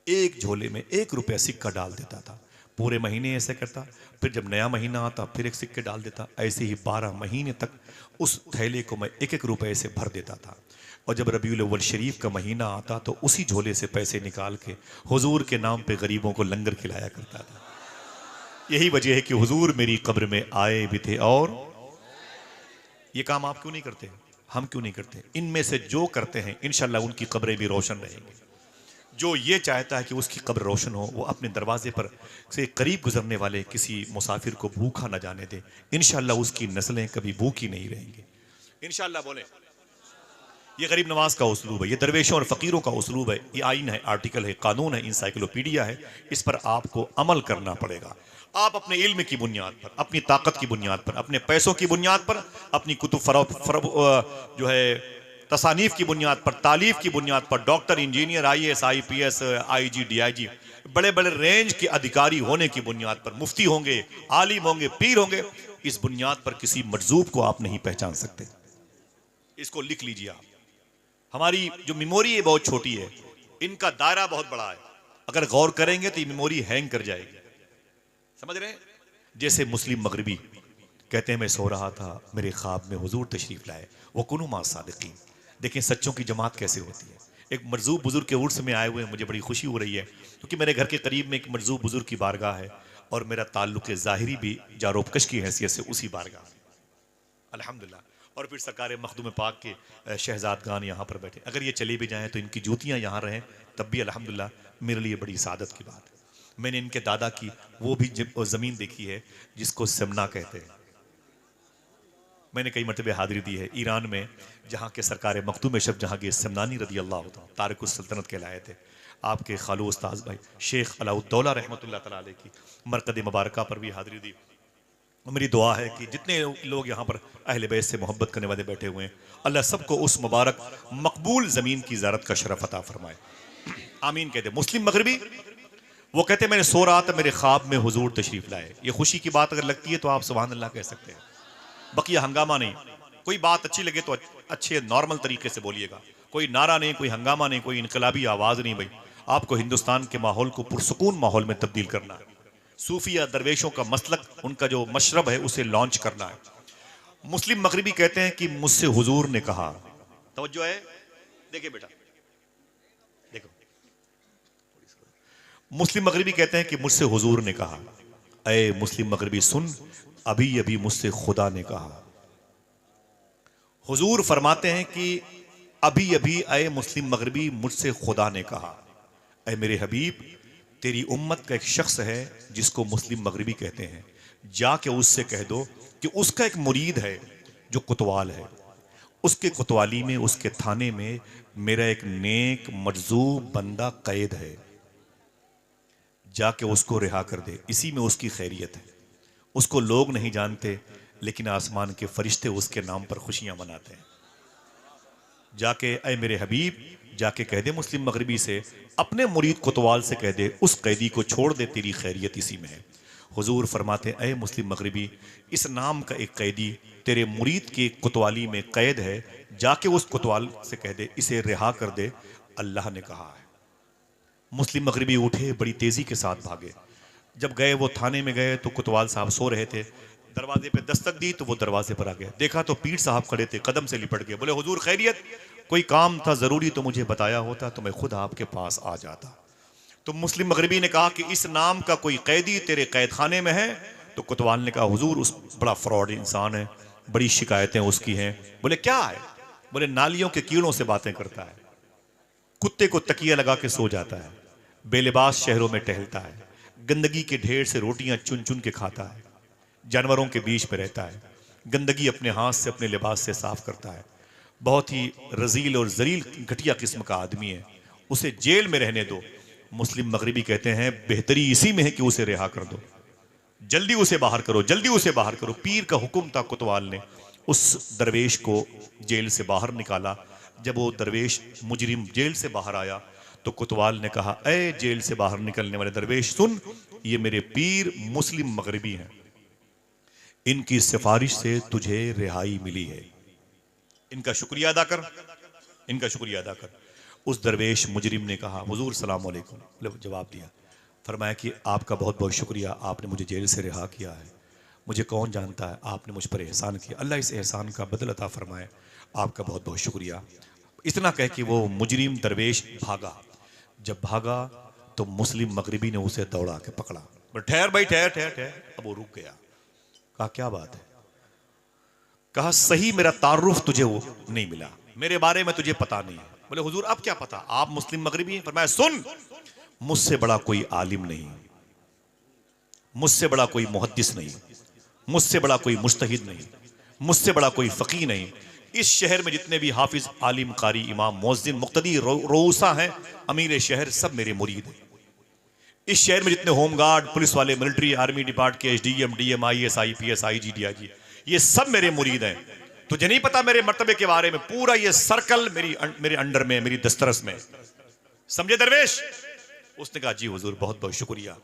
एक झोले में 1 रुपया सिक्का डाल देता था। पूरे महीने ऐसे करता, फिर जब नया महीना आता फिर एक सिक्के डाल देता। ऐसे ही 12 महीने तक उस थैले को मैं 1-1 रुपए से भर देता था। और जब रबीउल अव्वल शरीफ का महीना आता तो उसी झोले से पैसे निकाल के हुजूर के नाम पे गरीबों को लंगर खिलाया करता था। यही वजह है कि हुजूर मेरी कब्र में आए भी थे। और ये काम आप क्यों नहीं करते? हम क्यों नहीं करते? इनमें से जो करते हैं इंशाल्लाह उनकी कब्रें भी रोशन रहेंगी। जो ये चाहता है कि उसकी कब्र रोशन हो, वो अपने दरवाजे पर से करीब गुजरने वाले किसी मुसाफिर को भूखा न जाने दे। इंशाल्लाह उसकी नस्लें कभी भूखी नहीं रहेंगी इंशाल्लाह। बोले, ये गरीब नवाज का उसलूब है, ये दरवेशों और फकीरों का उसलूब है। ये आइन है, आर्टिकल है, कानून है, इंसाइक्लोपीडिया है। इस पर आपको अमल करना पड़ेगा। आप अपने इल्म की बुनियाद पर, अपनी ताकत की बुनियाद पर, अपने पैसों की बुनियाद पर, अपनी कुतुब जो है तसानीफ की बुनियाद पर, तालीफ की बुनियाद पर, doctor, engineer, IAS, IPS, IG, DIG, बड़े बड़े रेंज के अधिकारी होने की बुनियाद पर, मुफ्ती होंगे, आलिम होंगे, पीर होंगे, इस बुनियाद पर किसी मजजूब को आप नहीं पहचान सकते। इसको लिख लीजिए आप। हमारी जो मेमोरी है बहुत छोटी है, इनका दायरा बहुत बड़ा है। अगर गौर करेंगे तो ये मेमोरी हैंग कर जाएगी। समझ रहे हैं? जैसे मुस्लिम मगरबी कहते हैं, मैं सो रहा था, मेरे ख्वाब में हुजूर तशरीफ लाए, वो कुनु मा सादिकीन। देखें सच्चों की जमात कैसे होती है। एक मरजूब बुजुर्ग के उर्स में आए हुए मुझे बड़ी खुशी हो रही है, क्योंकि मेरे घर के करीब में एक मरजूब बुजुर्ग की बारगाह है और मेरा ताल्लुक ज़ाहिरी भी जारोबकश की हैसियत से उसी बारगाह में, अल्हम्दुलिल्लाह। और फिर सरकार मखदूम पाक के शहजादगान यहाँ पर बैठे। अगर ये चले भी जाएँ तो इनकी जूतियाँ यहाँ रहें तब भी अल्हम्दुलिल्लाह मेरे लिए बड़ी सादत की बात है। मैंने इनके दादा की वो भी ज़मीन देखी है जिसको सिमना कहते हैं। मैंने कई मरतबे हाजिरी दी है ईरान में, जहाँ के सरकार मखदूम शब जहांगीर सिमनानी रदी अल्लाह तारिक उस सल्तनत कहलाए थे। आपके खालू उस्ताद भाई शेख अलाउद्दौला रहमतुल्लाह तआला अलैह की मरकद मुबारका पर भी हाजिरी दी। मेरी दुआ है कि जितने लोग यहाँ पर अहले बैत से मोहब्बत करने वाले बैठे हुए हैं, अल्लाह सबको उस मुबारक मकबूल ज़मीन की ज़ियारत का शरफ अता फरमाए। आमीन कहते। मुस्लिम मगरबी वो कहते मैंने सो रहा था, मेरे ख्वाब में हुजूर तशरीफ लाए। ये खुशी की बात अगर लगती है तो आप सुभान अल्लाह कह सकते हैं। बकिया हंगामा नहीं। कोई बात अच्छी लगे तो अच्छे नॉर्मल तरीके से बोलिएगा। कोई नारा नहीं, कोई हंगामा नहीं, कोई इनकलाबी आवाज़ नहीं। भाई आपको हिंदुस्तान के माहौल को पुरसुकून माहौल में तब्दील करना है। सूफिया दरवेशों का मसलक, उनका जो मशरब है उसे लॉन्च करना है। मुस्लिम मगरबी कहते हैं कि मुझसे हुजूर ने कहा, तवज्जो है, देखिए बेटा देखो, मुस्लिम मगरबी कहते हैं कि मुझसे हुजूर ने कहा, अय मुस्लिम मगरबी सुन, अभी अभी मुझसे खुदा ने कहा। हुजूर फरमाते हैं कि अभी अभी अय मुस्लिम मगरबी मुझसे खुदा ने कहा, अय मेरे हबीब तेरी उम्मत का एक शख्स है जिसको मुस्लिम मगरबी कहते हैं, जाके उससे कह दो कि उसका एक मुरीद है जो कुतवाल है, उसके कोतवाली में, उसके थाने में मेरा एक नेक मजलूम बंदा कैद है, जाके उसको रिहा कर दे, इसी में उसकी खैरियत है। उसको लोग नहीं जानते, लेकिन आसमान के फरिश्ते उसके नाम पर खुशियां मनाते हैं। जाके ऐ मेरे हबीब, जाके कह दे मुस्लिम मगरबी से, अपने मुरीद कोतवाल से कह दे उस कैदी को छोड़ दे, तेरी खैरियत इसी में है। हुजूर फरमाते ऐ मुस्लिम मगरबी, इस नाम का एक कैदी तेरे मुरीद के कोतवाली में कैद है, जाके उस कोतवाल से कह दे इसे रिहा कर दे, अल्लाह ने कहा है। मुस्लिम मगरबी उठे, बड़ी तेजी के साथ भागे। जब गए वो थाने में गए तो कोतवाल साहब सो रहे थे। दरवाजे पे दस्तक दी तो वो दरवाजे पर आ गए। देखा तो पीर साहब खड़े थे, कदम से लिपट गए। बोले हुजूर खैरियत? कोई काम था जरूरी तो मुझे बताया होता तो मैं खुद आपके पास आ जाता। तो मुस्लिम मगरबी ने कहा कि इस नाम का कोई कैदी तेरे कैद खाने में है। तो कोतवाल ने कहा हुजूर उस बड़ा फ्रॉड इंसान है, बड़ी शिकायतें उसकी हैं। बोले क्या है? बोले नालियों के कीड़ों से बातें करता है, कुत्ते को तकिया लगा के सो जाता है, बेलिबास शहरों में टहलता है, गंदगी के ढेर से रोटियां चुन चुन के खाता है, जानवरों के बीच में रहता है, गंदगी अपने हाथ से अपने लिबास से साफ करता है, बहुत ही रजील और जलील घटिया किस्म का आदमी है, उसे जेल में रहने दो। मुस्लिम मगरिबी कहते हैं बेहतरी इसी में है कि उसे रिहा कर दो, जल्दी उसे बाहर करो, जल्दी उसे बाहर करो। पीर का हुक्म था। कोतवाल ने उस दरवेश को जेल से बाहर निकाला। जब वो दरवेश मुजरिम जेल से बाहर आया तो कोतवाल ने कहा ऐ जेल से बाहर निकलने वाले दरवेश, सुन, ये मेरे पीर मुस्लिम मगरिबी हैं, इनकी सिफारिश से तुझे रिहाई मिली है, इनका शुक्रिया अदा कर, इनका शुक्रिया अदा कर। उस दरवेश मुजरिम ने कहा हुजूर सलाम अलैकुम, जवाब दिया, फरमाया कि आपका बहुत बहुत शुक्रिया, आपने मुझे जेल से रिहा किया है। मुझे कौन जानता है, आपने मुझ पर एहसान किया, अल्लाह इस एहसान का बदल अता फरमाए, आपका बहुत बहुत शुक्रिया। इतना कह के वो मुजरिम दरवेश भागा। जब भागा तो मुस्लिम मगरिबी ने उसे दौड़ा के पकड़ा। ठहर भाई, ठहर ठहर ठहर। अब वो रुक गया। कहा क्या बात है? कहा सही मेरा तारुफ तुझे वो नहीं मिला, मेरे बारे में तुझे पता नहीं है। बोले हुजूर अब क्या पता, आप मुस्लिम मगरिबी हैं? फरमाया सुन, मुझसे बड़ा कोई आलिम नहीं, मुझसे बड़ा कोई मुहद्दिस नहीं, मुझसे बड़ा कोई मुज्तहिद नहीं, मुझसे बड़ा कोई फकीह नहीं। इस शहर में जितने भी हाफिज, आलिम, कारी, इमाम, मुअज्जिन, मुक्तदी, रोसा हैं, अमीर शहर, सब मेरे मुरीद हैं। इस शहर में जितने होमगार्ड, पुलिस वाले, मिलिट्री, आर्मी डिपार्ट के SDM, DM, IAS, IPS, IG, DIG, ये सब मेरे मुरीद हैं। तुझे नहीं पता मेरे मर्तबे के बारे में? पूरा ये सर्कल मेरे अंडर में, मेरी दस्तरस में, समझे दरवेश? उसने कहा जी हुजूर बहुत बहुत शुक्रिया।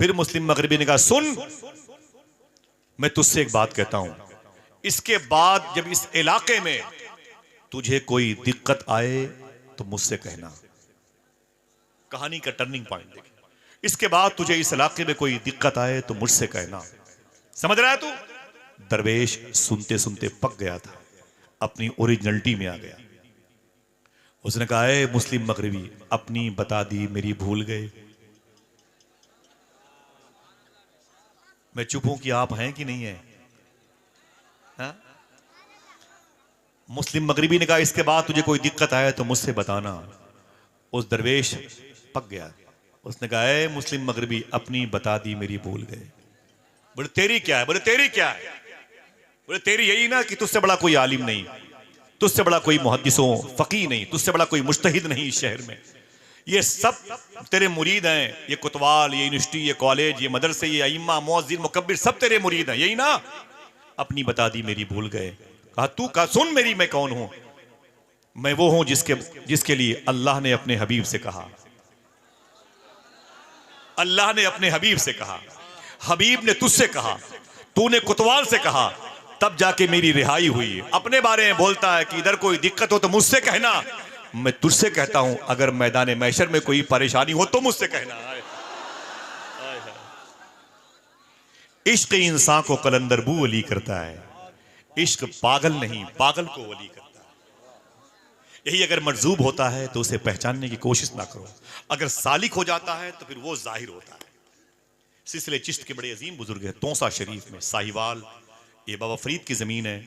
फिर मुस्लिम मगरिबी ने कहा सुन, मैं तुझसे एक बात कहता हूं, इसके बाद जब इस इलाके में तुझे कोई दिक्कत आए तो मुझसे कहना। कहानी का टर्निंग पॉइंट देखिए, इसके बाद तुझे इस इलाके में कोई दिक्कत आए तो मुझसे कहना। समझ रहा है तू? दरवेश सुनते सुनते पक गया था, अपनी ओरिजिनलिटी में आ गया। उसने कहा ए मुस्लिम मगरिबी, अपनी बता दी मेरी भूल गए? मैं चुप हूं कि आप हैं कि नहीं है? हा? मुस्लिम मगरिबी ने कहा इसके बाद तुझे कोई दिक्कत आए तो मुझसे बताना। उस दरवेश पक गया। उसने कहा ए मुस्लिम मगरिबी, अपनी बता दी मेरी भूल गए। बोले तेरी क्या है? बोले तेरी क्या है? बोले तेरी यही ना कि तुझसे बड़ा कोई आलिम नहीं, तुझसे बड़ा कोई मुहद्दिसों फकीह नहीं, तुझसे बड़ा कोई मुज्तहिद नहीं इस शहर में। ये सब तेरे मुरीद हैं, ये कोतवाल, ये यूनिवर्सिटी, ये कॉलेज, ये मदरसे, ये अइम्मा, मुअज्जिन, मुकब्बिर, सब तेरे मुरीद हैं, यही ना? अपनी बता दी मेरी भूल गए। कहा तू का सुन मेरी, मैं कौन हूं? मैं वो हूं जिसके लिए अल्लाह ने अपने हबीब से कहा, अल्लाह ने अपने हबीब से कहा, हबीब ने तुझसे कहा, तूने कोतवाल से कहा, तब जाके मेरी रिहाई हुई। अपने बारे में बोलता है कि इधर कोई दिक्कत हो तो मुझसे कहना। मैं तुझसे कहता हूं अगर मैदान महशर में कोई परेशानी हो तो मुझसे कहना। इश्क इंसान को कलंदर बू वली करता है, इश्क पागल नहीं, पागल को वली करता है। यही अगर मजूब होता है तो उसे पहचानने की कोशिश ना करो, अगर सालिक हो जाता है तो फिर वो जाहिर होता है। सिलसिले चिश्त के बड़े अजीम बुजुर्ग हैं, तोसा शरीफ में साहिवाल, ये बाबा फरीद की जमीन है,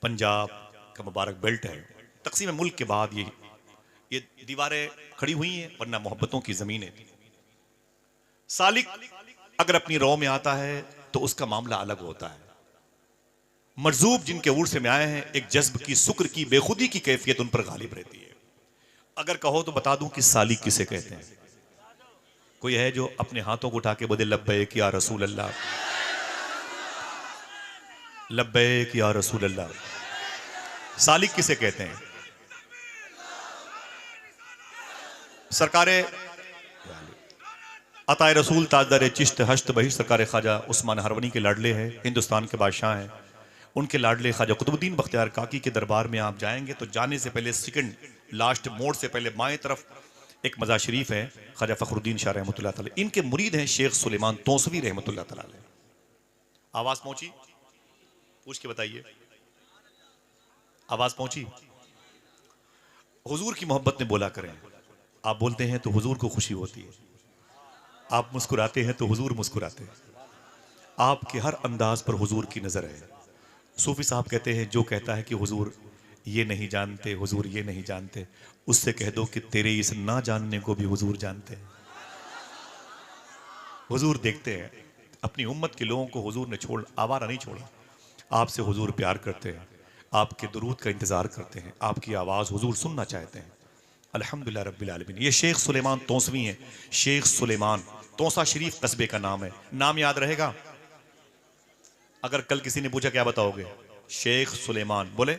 पंजाब का मुबारक बेल्ट है। तकसीम मुल्क के बाद ये दीवारें खड़ी हुई हैं, वरना मोहब्बतों की जमीनें थी। सालिक अगर अपनी रौ में आता है तो उसका मामला अलग होता है। मरजूब जिनके उर्स में आए हैं, एक जज्ब की, शुक्र की, बेखुदी की कैफियत उन पर गालिब रहती है। अगर कहो तो बता दूं कि सालिक किसे कहते हैं। कोई है जो अपने हाथों को उठा के बोले लब्बैक या रसूल अल्लाह, लब्बैक या रसूल अल्लाह। सालिक किसे कहते हैं? सरकारे अताए रसूल ताजदार चिश्त हश्त बही सरकार ख्वाजा उस्मान हरवनी के लाडले हैं, हिंदुस्तान के बादशाह हैं। उनके लाडले ख्वाजा कुतुबुद्दीन बख्तियार काकी के दरबार में आप जाएंगे तो जाने से पहले सेकंड लास्ट मोड़ से पहले बाएं तरफ एक मज़ार शरीफ है, ख्वाजा फखरुद्दीन शाह रहमतुल्लाह तआला। इनके मुरीद हैं शेख सुलेमान तौसवी रहमतुल्लाह तआला। आवाज पहुंची? पूछ के बताइए, आवाज पहुंची? हुजूर की मोहब्बत में बोला करें। आप बोलते हैं तो हुजूर को खुशी होती है, आप मुस्कुराते हैं तो हुजूर मुस्कुराते हैं। आपके हर अंदाज पर हुजूर की नजर है। सूफी साहब कहते हैं जो कहता है कि हुजूर ये नहीं जानते, हुजूर ये नहीं जानते, उससे कह दो कि तेरे इस ना जानने को भी हुजूर जानते हैं। हुजूर देखते हैं। अपनी उम्मत के लोगों को हुजूर ने आवारा नहीं छोड़ा। आपसे हुजूर प्यार करते हैं, आपके दुरूद का इंतजार करते हैं, आपकी आवाज हुजूर सुनना चाहते हैं। अल्हम्दुलिल्लाह रब्बिल आलमीन। ये शेख सुलेमान तौसवी हैं। शेख सुलेमान, तौसा शरीफ कस्बे का नाम है। नाम याद रहेगा? अगर कल किसी ने पूछा क्या बताओगे? शेख सुलेमान। बोले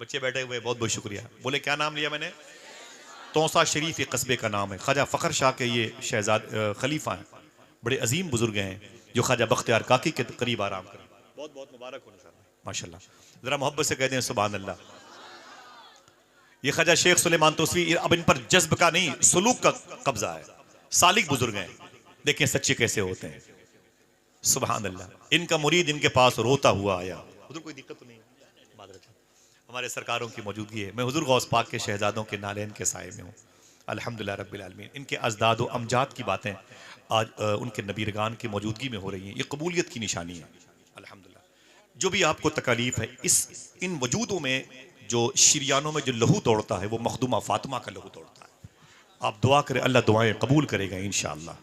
बच्चे बैठे हुए, बहुत बहुत शुक्रिया। बोले क्या नाम लिया मैंने? तौसा शरीफ ये कस्बे का नाम है। ख्वाजा फखर शाह के ये शहजाद खलीफा हैं, बड़े अजीम बुजुर्ग हैं जो ख्वाजा बख्तियार काकी के करीब आराम करें। बहुत बहुत मुबारक हो माशाल्लाह। जरा मोहब्बत से कह दें सुभान अल्लाह। ये ख्वाजा शेख सुलेमान तौसवी, अब इन पर जज्ब का नहीं सुलूक का कब्जा है। सालिक बुजुर्ग हैं, देखें सच्चे कैसे होते हैं। सुभान अल्लाह। इनका मुरीद इनके पास रोता हुआ आया। हुजूर कोई दिक्कत तो नहीं? हमारे सरकारों की मौजूदगी है। मैं हुजूर गौस पाक के शहजादों के नालैन के साए में हूँ। अल्हम्दुलिल्लाह रब्बिल आलमीन। इनके अजदाद व अमजाद की बातें आज उनके नबीरगान की मौजूदगी में हो रही हैं। ये कबूलियत की निशानी है अल्हम्दुलिल्लाह। जो भी आपको तकालीफ है, इन वजूदों में जो शिरियानों में जो लहू दौड़ता है वो मखदूमा फातिमा का लहू दौड़ता है। आप दुआ करें, अल्लाह दुआएं कबूल करेगा इंशाअल्लाह।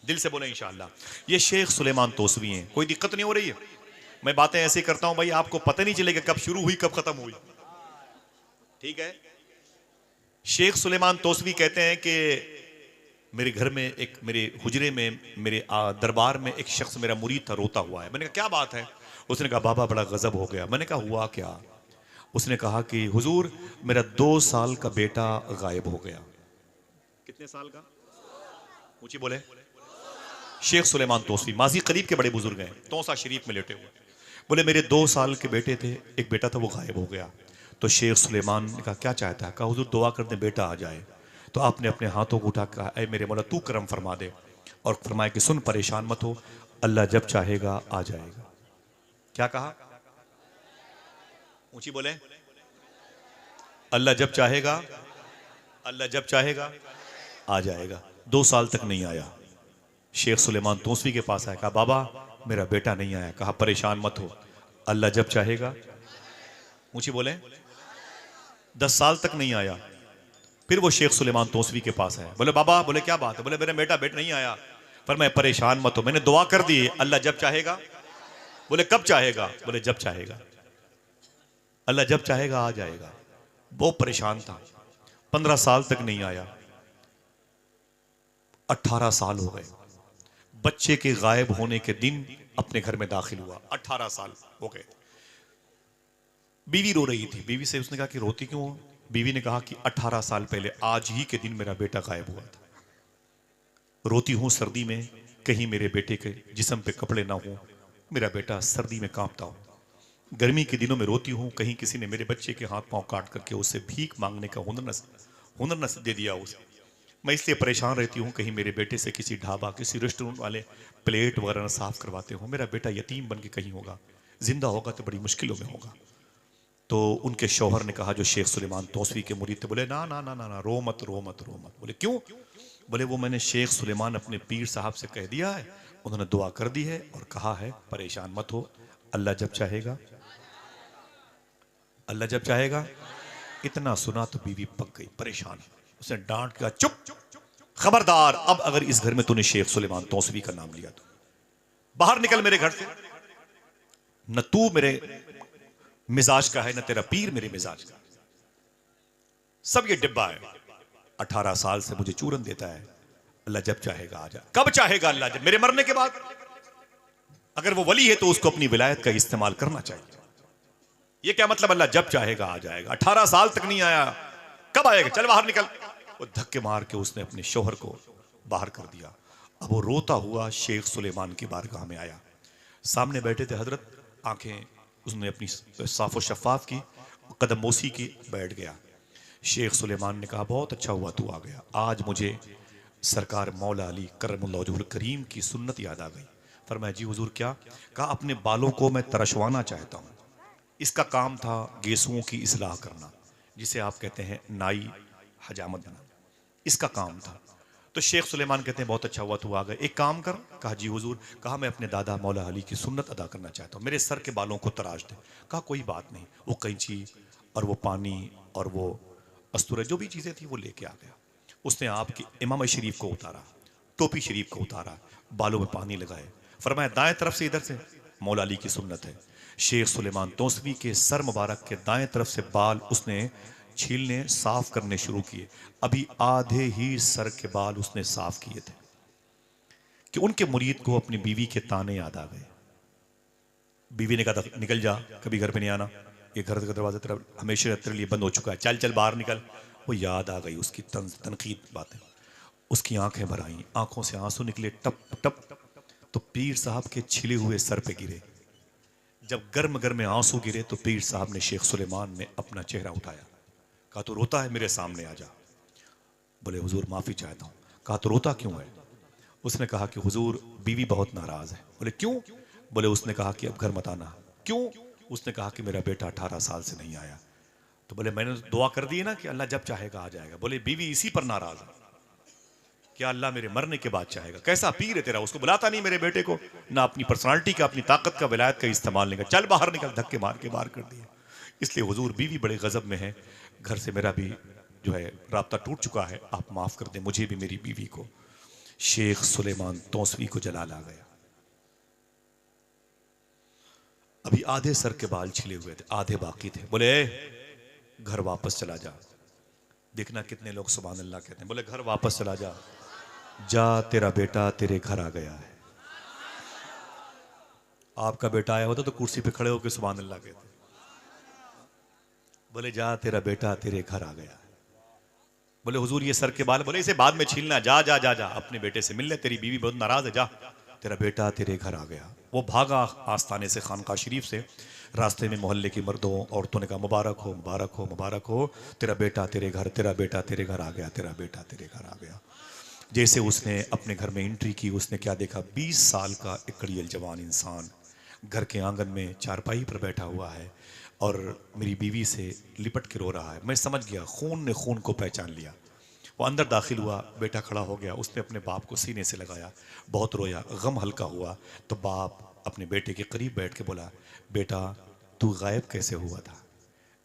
दिल से बोले इंशाअल्लाह। ये शेख सुलेमान तौसवी हैं। कोई दिक्कत नहीं हो रही है? मैं बातें ऐसे करता हूं भाई, आपको पता नहीं चलेगा कब शुरू हुई कब खत्म हुई। ठीक है? शेख सुलेमान तौसवी कहते हैं कि मेरे घर में मेरे हुजरे में, मेरे दरबार में एक शख्स मेरा मुरीद था, रोता हुआ है। मैंने कहा क्या बात है? उसने कहा बाबा बड़ा गजब हो गया। मैंने कहा हुआ क्या? उसने कहा कि हुजूर मेरा 2 साल का बेटा गायब हो गया। कितने साल का? ऊंची बोले। शेख सुलेमान तौसवी माजी करीब के बड़े बुजुर्ग हैं, तौसा शरीफ में लेटे हुए। बोले मेरे 2 साल के बेटे थे, एक बेटा था वो गायब हो गया। तो शेख सुलेमान ने कहा क्या चाहता है? कहा हुजूर दुआ कर दे बेटा आ जाए। तो आपने अपने हाथों को उठा कहा ऐ मेरे मौला तू करम फरमा दे, और फरमाया कि सुन परेशान मत हो, अल्लाह जब चाहेगा आ जाएगा। क्या कहा? ऊंची बोले। अल्लाह जब चाहेगा, अल्लाह जब चाहेगा आ जाएगा। 2 साल तक नहीं आया। शेख सुलेमान तौसवी के पास आया, कहा बाबा मेरा बेटा नहीं आया। कहा परेशान मत हो, अल्लाह जब चाहेगा। ऊंची बोले। 10 साल तक नहीं आया। फिर वो शेख सुलेमान तौसवी के पास आया। बोले बाबा, बोले क्या बात है? बोले मेरा बेटा नहीं आया। पर मैं परेशान मत हो, मैंने दुआ कर दी, अल्लाह जब चाहेगा। बोले कब चाहेगा? बोले जब चाहेगा। अल्लाह जब चाहेगा आ जाएगा। वो परेशान था। 15 साल तक नहीं आया। 18 साल हो गए। बच्चे के गायब होने के दिन अपने घर में दाखिल हुआ। 18 साल हो गए। बीवी रो रही थी। बीवी से उसने कहा कि रोती क्यों हो? बीवी ने कहा कि 18 साल पहले आज ही के दिन मेरा बेटा गायब हुआ था। रोती हूं सर्दी में, कहीं मेरे बेटे के जिस्म पे कपड़े ना हो, मेरा बेटा सर्दी में कांपता हो। गर्मी के दिनों में रोती हूं, कहीं किसी ने मेरे बच्चे के हाथ पांव काट करके उससे भीख मांगने का हुनर न दे दिया उसे। मैं इसलिए परेशान रहती हूँ, कहीं मेरे बेटे से किसी ढाबा, किसी रेस्टोरेंट वाले प्लेट वगैरह न साफ करवाते हो। मेरा बेटा यतीम बन के कहीं होगा, जिंदा होगा तो बड़ी मुश्किलों में होगा। तो उनके शौहर ने कहा, जो शेख सुलेमान तौसवी के मुरीद थे, बोले ना ना ना ना ना, रो मत रो मत रो मत। बोले क्यों? बोले वो मैंने शेख सुलेमान अपने पीर साहब से कह दिया है, उन्होंने दुआ कर दी है और कहा है परेशान मत हो, अल्लाह जब चाहेगा, अल्लाह जब चाहेगा। इतना सुना तो बीवी पक गई, परेशान। उसने डांट के चुप, खबरदार, अब अगर इस घर में तूने शेख सुलेमान तौसवी का नाम लिया तो बाहर निकल मेरे घर से। न तू मेरे मिजाज का है, न तेरा पीर मेरे मिजाज का। सब ये डिब्बा है। 18 साल से मुझे चूरन देता है। अल्लाह जब चाहेगा आ जा। कब चाहेगा अल्लाह? जब मेरे मरने के बाद। अगर वो वली है तो उसको अपनी विलायत का इस्तेमाल करना चाहिए। ये क्या मतलब अल्लाह जब चाहेगा आ जाएगा? 18 साल तक नहीं आया, कब आएगा? चल बाहर निकल। वो धक्के मार के उसने अपने शोहर को बाहर कर दिया। अब वो रोता हुआ शेख सुलेमान की बारगाह में आया। सामने बैठे थे हजरत। आंखें उसने अपनी साफो शफाफ की, कदम बोसी की, बैठ गया। शेख सुलेमान ने कहा बहुत अच्छा हुआ तू आ गया। आज मुझे सरकार मौला अली करमुल्लाहुल करीम की सुन्नत याद आ गई। फरमाया जी हुजूर क्या? कहा अपने बालों को मैं तरशवाना चाहता हूँ। इसका काम था गेसुओं की इस्लाह करना, जिसे आप कहते हैं नाई हजामत बना, इसका काम था। तो शेख सुलेमान कहते हैं बहुत अच्छा हुआ तू आ गए, एक काम कर। कहा जी हुजूर। कहा मैं अपने दादा मौला अली की सुन्नत अदा करना चाहता हूँ, मेरे सर के बालों को तराश दे। कहा कोई बात नहीं। वो कैंची और वो पानी और वो अस्तूरे जो भी चीज़ें थी वो लेके आ गया। उसने आपकी इमाम शरीफ को उतारा, टोपी शरीफ को उतारा, बालों में पानी लगाए। फरमाया दाएं तरफ से, इधर से मौला अली की सुन्नत है। शेख सुलेमान तौसवी के सर मुबारक के दाएं तरफ से बाल उसने छीलने साफ करने शुरू किए। अभी आधे ही सर के बाल उसने साफ किए थे कि उनके मुरीद को अपनी बीवी के ताने याद आ गए। बीवी ने कहा निकल जा, कभी घर पे नहीं आना, ये घर का दरवाजा तेरा हमेशा तेरे लिए बंद हो चुका है, चल चल बाहर निकल। वो याद आ गई उसकी तनकीद बातें। उसकी आंखें भर आईं, आंखों से आंसू निकले टप टप। तो पीर साहब के छिले हुए सर पे गिरे। जब गर्म गर्म आंसू गिरे तो पीर साहब ने, शेख सुलेमान ने अपना चेहरा उठाया। कहा तो रोता है, मेरे सामने आ जा। बोले हुजूर माफी चाहता हूँ। कहा तो रोता क्यों है? उसने कहा कि हुजूर बीवी बहुत नाराज है। बोले क्यों? बोले उसने कहा कि अब घर मत आना। क्यों? उसने कहा कि मेरा बेटा 18 साल से नहीं आया। तो बोले मैंने दुआ कर दी है ना कि अल्लाह जब चाहेगा आ जाएगा। बोले बीवी इसी पर नाराज है, क्या अल्लाह मेरे मरने के बाद चाहेगा? कैसा पीर है तेरा, उसको बुलाता नहीं मेरे बेटे को, ना अपनी पर्सनालिटी का, अपनी ताकत का, विलायत का इस्तेमाल नहीं कर। चल बाहर निकल। धक्के मार के बाहर कर दिया। इसलिए हुजूर बीवी बड़े गजब में है, घर से मेरा भी जो है राब्ता टूट चुका है, आप माफ कर दें मुझे भी मेरी बीवी को। शेख सुलेमान तौसवी को जलाल आ गया। अभी आधे सर के बाल छिले हुए थे, आधे बाकी थे। बोले घर वापस चला जा। देखना कितने लोग सुभान अल्लाह कहते हैं। बोले घर वापस चला जा, जा तेरा बेटा तेरे घर आ गया है। आपका बेटा आया होता तो कुर्सी पे खड़े होकर सुभान अल्लाह कहते। बोले जा तेरा बेटा तेरे घर आ गया है। बोले हुजूर ये सर के बाल, बोले इसे बाद में छीलना, जा जा जा जा अपने बेटे से मिल ले, तेरी बीवी बहुत नाराज है, जा तेरा बेटा तेरे घर आ गया। वो भागा आस्थाने से खानका शरीफ से। रास्ते में मोहल्ले की मर्दों औरतों ने कहा मुबारक हो मुबारक हो मुबारक हो, तेरा बेटा तेरे घर, तेरा बेटा तेरे घर आ गया, तेरा बेटा तेरे घर आ गया। जैसे उसने अपने घर में एंट्री की, उसने क्या देखा? 20 साल का एक कड़ियल जवान इंसान घर के आंगन में चारपाई पर बैठा हुआ है और मेरी बीवी से लिपट के रो रहा है। मैं समझ गया, खून ने खून को पहचान लिया। वो अंदर दाखिल हुआ, बेटा खड़ा हो गया, उसने अपने बाप को सीने से लगाया, बहुत रोया, गम हल्का हुआ। तो बाप अपने बेटे के करीब बैठ के बोला बेटा तू गायब कैसे हुआ था?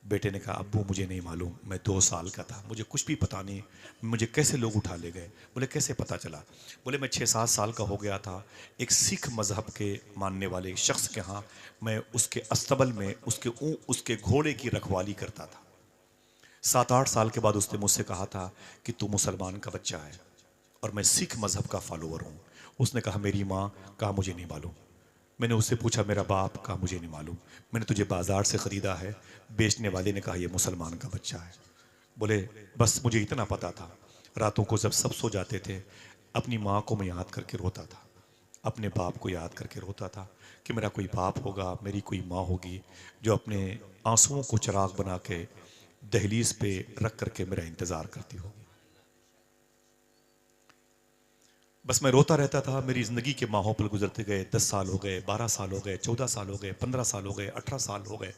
बेटे ने कहा अब्बू मुझे नहीं मालूम, मैं 2 साल का था, मुझे कुछ भी पता नहीं, मुझे कैसे लोग उठा ले गए। बोले कैसे पता चला? बोले मैं 6-7 साल का हो गया था, एक सिख मज़हब के मानने वाले शख्स के यहाँ मैं उसके अस्तबल में उसके घोड़े की रखवाली करता था। 7-8 साल के बाद उसने मुझसे कहा था कि तू मुसलमान का बच्चा है और मैं सिख मज़हब का फॉलोअर हूँ। उसने कहा मेरी माँ? कहा मुझे नहीं मालूम। मैंने उससे पूछा मेरा बाप? कहा मुझे नहीं मालूम, मैंने तुझे बाजार से ख़रीदा है। बेचने वाले ने कहा यह मुसलमान का बच्चा है। बोले बस मुझे इतना पता था, रातों को जब सब सो जाते थे अपनी माँ को मैं याद करके रोता था, अपने बाप को याद करके रोता था कि मेरा कोई बाप होगा, मेरी कोई माँ होगी जो अपने आंसुओं को चिराग बना के दहलीज पे रख करके मेरा इंतज़ार करती होगी। बस मैं रोता रहता था। मेरी ज़िंदगी के माहौल गुजरते गए। 10 साल हो गए, 12 साल हो गए, 14 साल हो गए, 15 साल हो गए, 18 साल हो गए।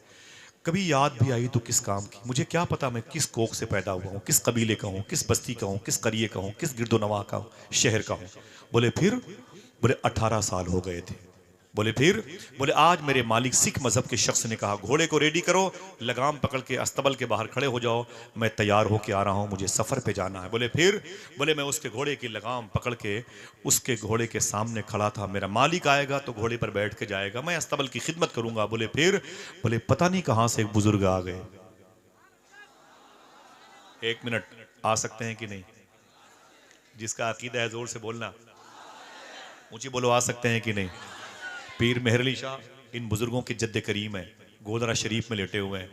कभी याद भी आई तो किस काम की? मुझे क्या पता मैं किस कोख से पैदा हुआ हूँ, किस कबीले का हूँ, किस बस्ती का हूँ, किस करिए का हूँ, किस गिरदोनवा का हूँ, शहर का हूँ। बोले फिर? बोले 18 साल हो गए थे। बोले फिर? बोले आज मेरे मालिक सिख मजहब के शख्स ने कहा घोड़े को रेडी करो, लगाम पकड़ के अस्तबल के बाहर खड़े हो जाओ, मैं तैयार होके आ रहा हूँ, मुझे सफ़र पे जाना है। बोले फिर? बोले मैं उसके घोड़े की लगाम पकड़ के उसके घोड़े के सामने खड़ा था, मेरा मालिक आएगा तो घोड़े पर बैठ के जाएगा, मैं अस्तबल की खिदमत करूंगा। बोले फिर? बोले पता नहीं कहाँ से एक बुजुर्ग आ गए। 1 मिनट, आ सकते हैं कि नहीं? जिसका अकीदा है जोर से बोलना, ऊंची बोलो, आ सकते हैं कि नहीं? पीर मेहर अली शाह इन बुजुर्गों के जद्द करीम है, गोदरा शरीफ में लेटे हुए हैं,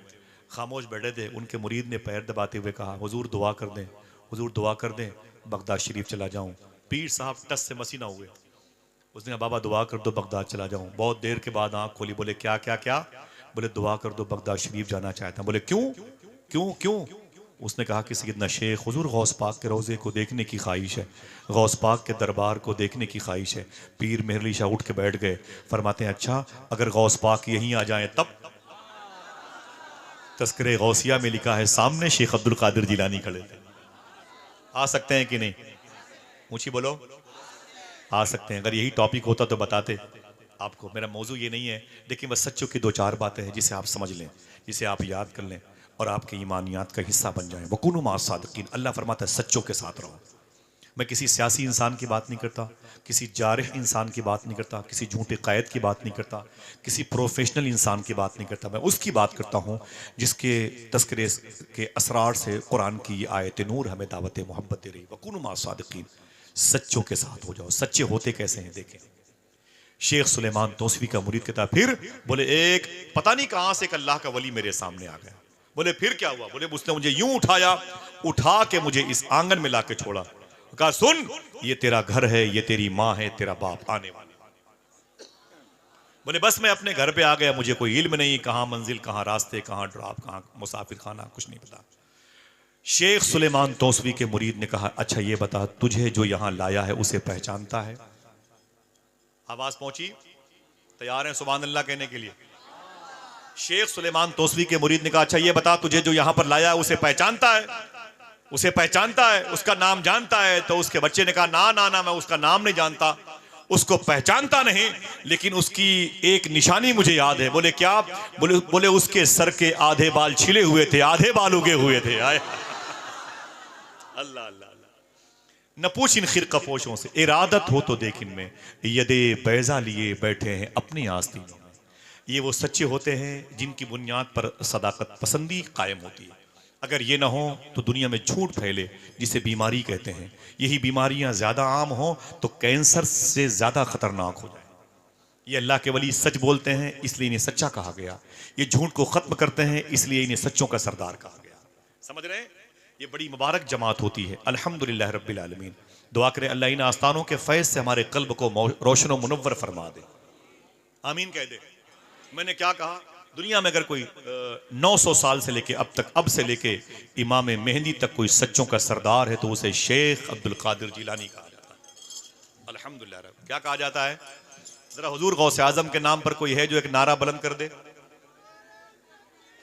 खामोश बैठे थे। उनके मुरीद ने पैर दबाते हुए कहा हुजूर दुआ कर दें, हुजूर दुआ कर दें, बगदाद शरीफ चला जाऊं। पीर साहब टस से मसी ना हुए। उसने कहा बाबा दुआ कर दो, बगदाद चला जाऊं। बहुत देर के बाद आंख खोली, बोले क्या क्या क्या? बोले दुआ कर दो, बगदाद शरीफ जाना चाहता हूं। बोले क्यों क्यों क्यों? उसने कहा कि सैयदना शेख हुजूर गौस पाक के रोज़े को देखने की ख्वाहिश है, गौस पाक के दरबार को देखने की ख्वाहिश है। पीर मेहर अली शाह उठ के बैठ गए, फरमाते हैं अच्छा अगर गौस पाक यहीं आ जाएं तब? तस्करे गौसिया में लिखा है सामने शेख अब्दुल कादिर जिलानी खड़े थे। आ सकते हैं कि नहीं? ऊंची बोलो, आ सकते हैं। अगर यही टॉपिक होता तो बताते आपको। मेरा मौजू ये नहीं है, लेकिन बस सच्चों की 2-4 बातें हैं जिसे आप समझ लें, जिसे आप याद कर लें और आपके ईमानियात का हिस्सा बन जाएं। वकुनु मा सादिकीन, अल्लाह फरमाता है सच्चों के साथ रहो। मैं किसी सियासी इंसान की बात नहीं करता, किसी जारिह इंसान की बात नहीं करता, किसी झूठे कायद की बात नहीं करता, किसी प्रोफेशनल इंसान की बात नहीं करता। मैं उसकी बात करता हूँ जिसके तस्करे के असरार से कुरान की ये आयत नूर हमें दावत मोहब्बत दे रही। वकुनु मा सादिकीन, सच्चों के साथ हो जाओ। सच्चे होते कैसे हैं देखें। शेख सुलेमान तौसवी का मुरीद कहता फिर? बोले एक पता नहीं कहां से एक अल्लाह का वली मेरे सामने आ गया। बोले फिर क्या हुआ? बोले उसने मुझे यूं उठाया, उठा के मुझे इस आंगन में लाके छोड़ा, कहा सुन ये तेरा घर है, ये तेरी माँ है, तेरा बाप आने वाले। बोले बस मैं अपने घर पे आ गया, मुझे कोई इल्म नहीं, कहां मंजिल, कहां रास्ते, कहां ड्रॉप, कहां मुसाफिर खाना, कुछ नहीं पता। शेख सुलेमान तौसवी के मुरीद ने कहा अच्छा ये बता तुझे जो यहां लाया है उसे पहचानता है? आवाज पहुंची? तैयार हैं सुभान अल्लाह कहने के लिए? शेख सुलेमान तौसवी के मुरीद ने कहा अच्छा ये बता तुझे जो यहां पर लाया है उसे पहचानता है? उसे पहचानता है, उसका नाम जानता है? तो उसके बच्चे ने कहा ना ना ना, मैं उसका नाम नहीं जानता, उसको पहचानता नहीं, लेकिन उसकी एक निशानी मुझे याद है। बोले क्या? बोले उसके सर के आधे बाल छिले हुए थे, आधे बाल उगे हुए थे। आए अल्लाह अल्लाह। न पूछ इन खिरकपोशों से, इरादत हो तो देख इनमें, यदे बैजा लिए बैठे हैं अपनी आस्तीनों में। ये वो सच्चे होते हैं जिनकी बुनियाद पर सदाकत पसंदी कायम होती है। अगर ये ना हो तो दुनिया में झूठ फैले जिसे बीमारी कहते हैं। यही बीमारियां ज्यादा आम हो तो कैंसर से ज्यादा खतरनाक हो जाए। ये अल्लाह के वली सच बोलते हैं इसलिए इन्हें सच्चा कहा गया, ये झूठ को खत्म करते हैं इसलिए इन्हें सच्चों का सरदार कहा गया। समझ रहे हैं? ये बड़ी मुबारक जमात होती है। अल्हम्दुलिल्लाह रब्बिल आलमीन। दुआ करें अल्लाह इन आस्तानों के फैज़ से हमारे कल्ब को रोशन व मुनव्वर फरमा दे। आमीन कह दे। मैंने क्या कहा? दुनिया में अगर कोई 900 साल से लेके अब तक, अब से लेके इमाम मेहंदी तक कोई सच्चों का सरदार है तो उसे शेख अब्दुल कादिर जिलानी कहा जाता है। अल्हम्दुलिल्लाह। क्या कहा जाता है? जरा हुजूर गौसे आजम के नाम पर कोई है जो एक नारा बुलंद कर दे?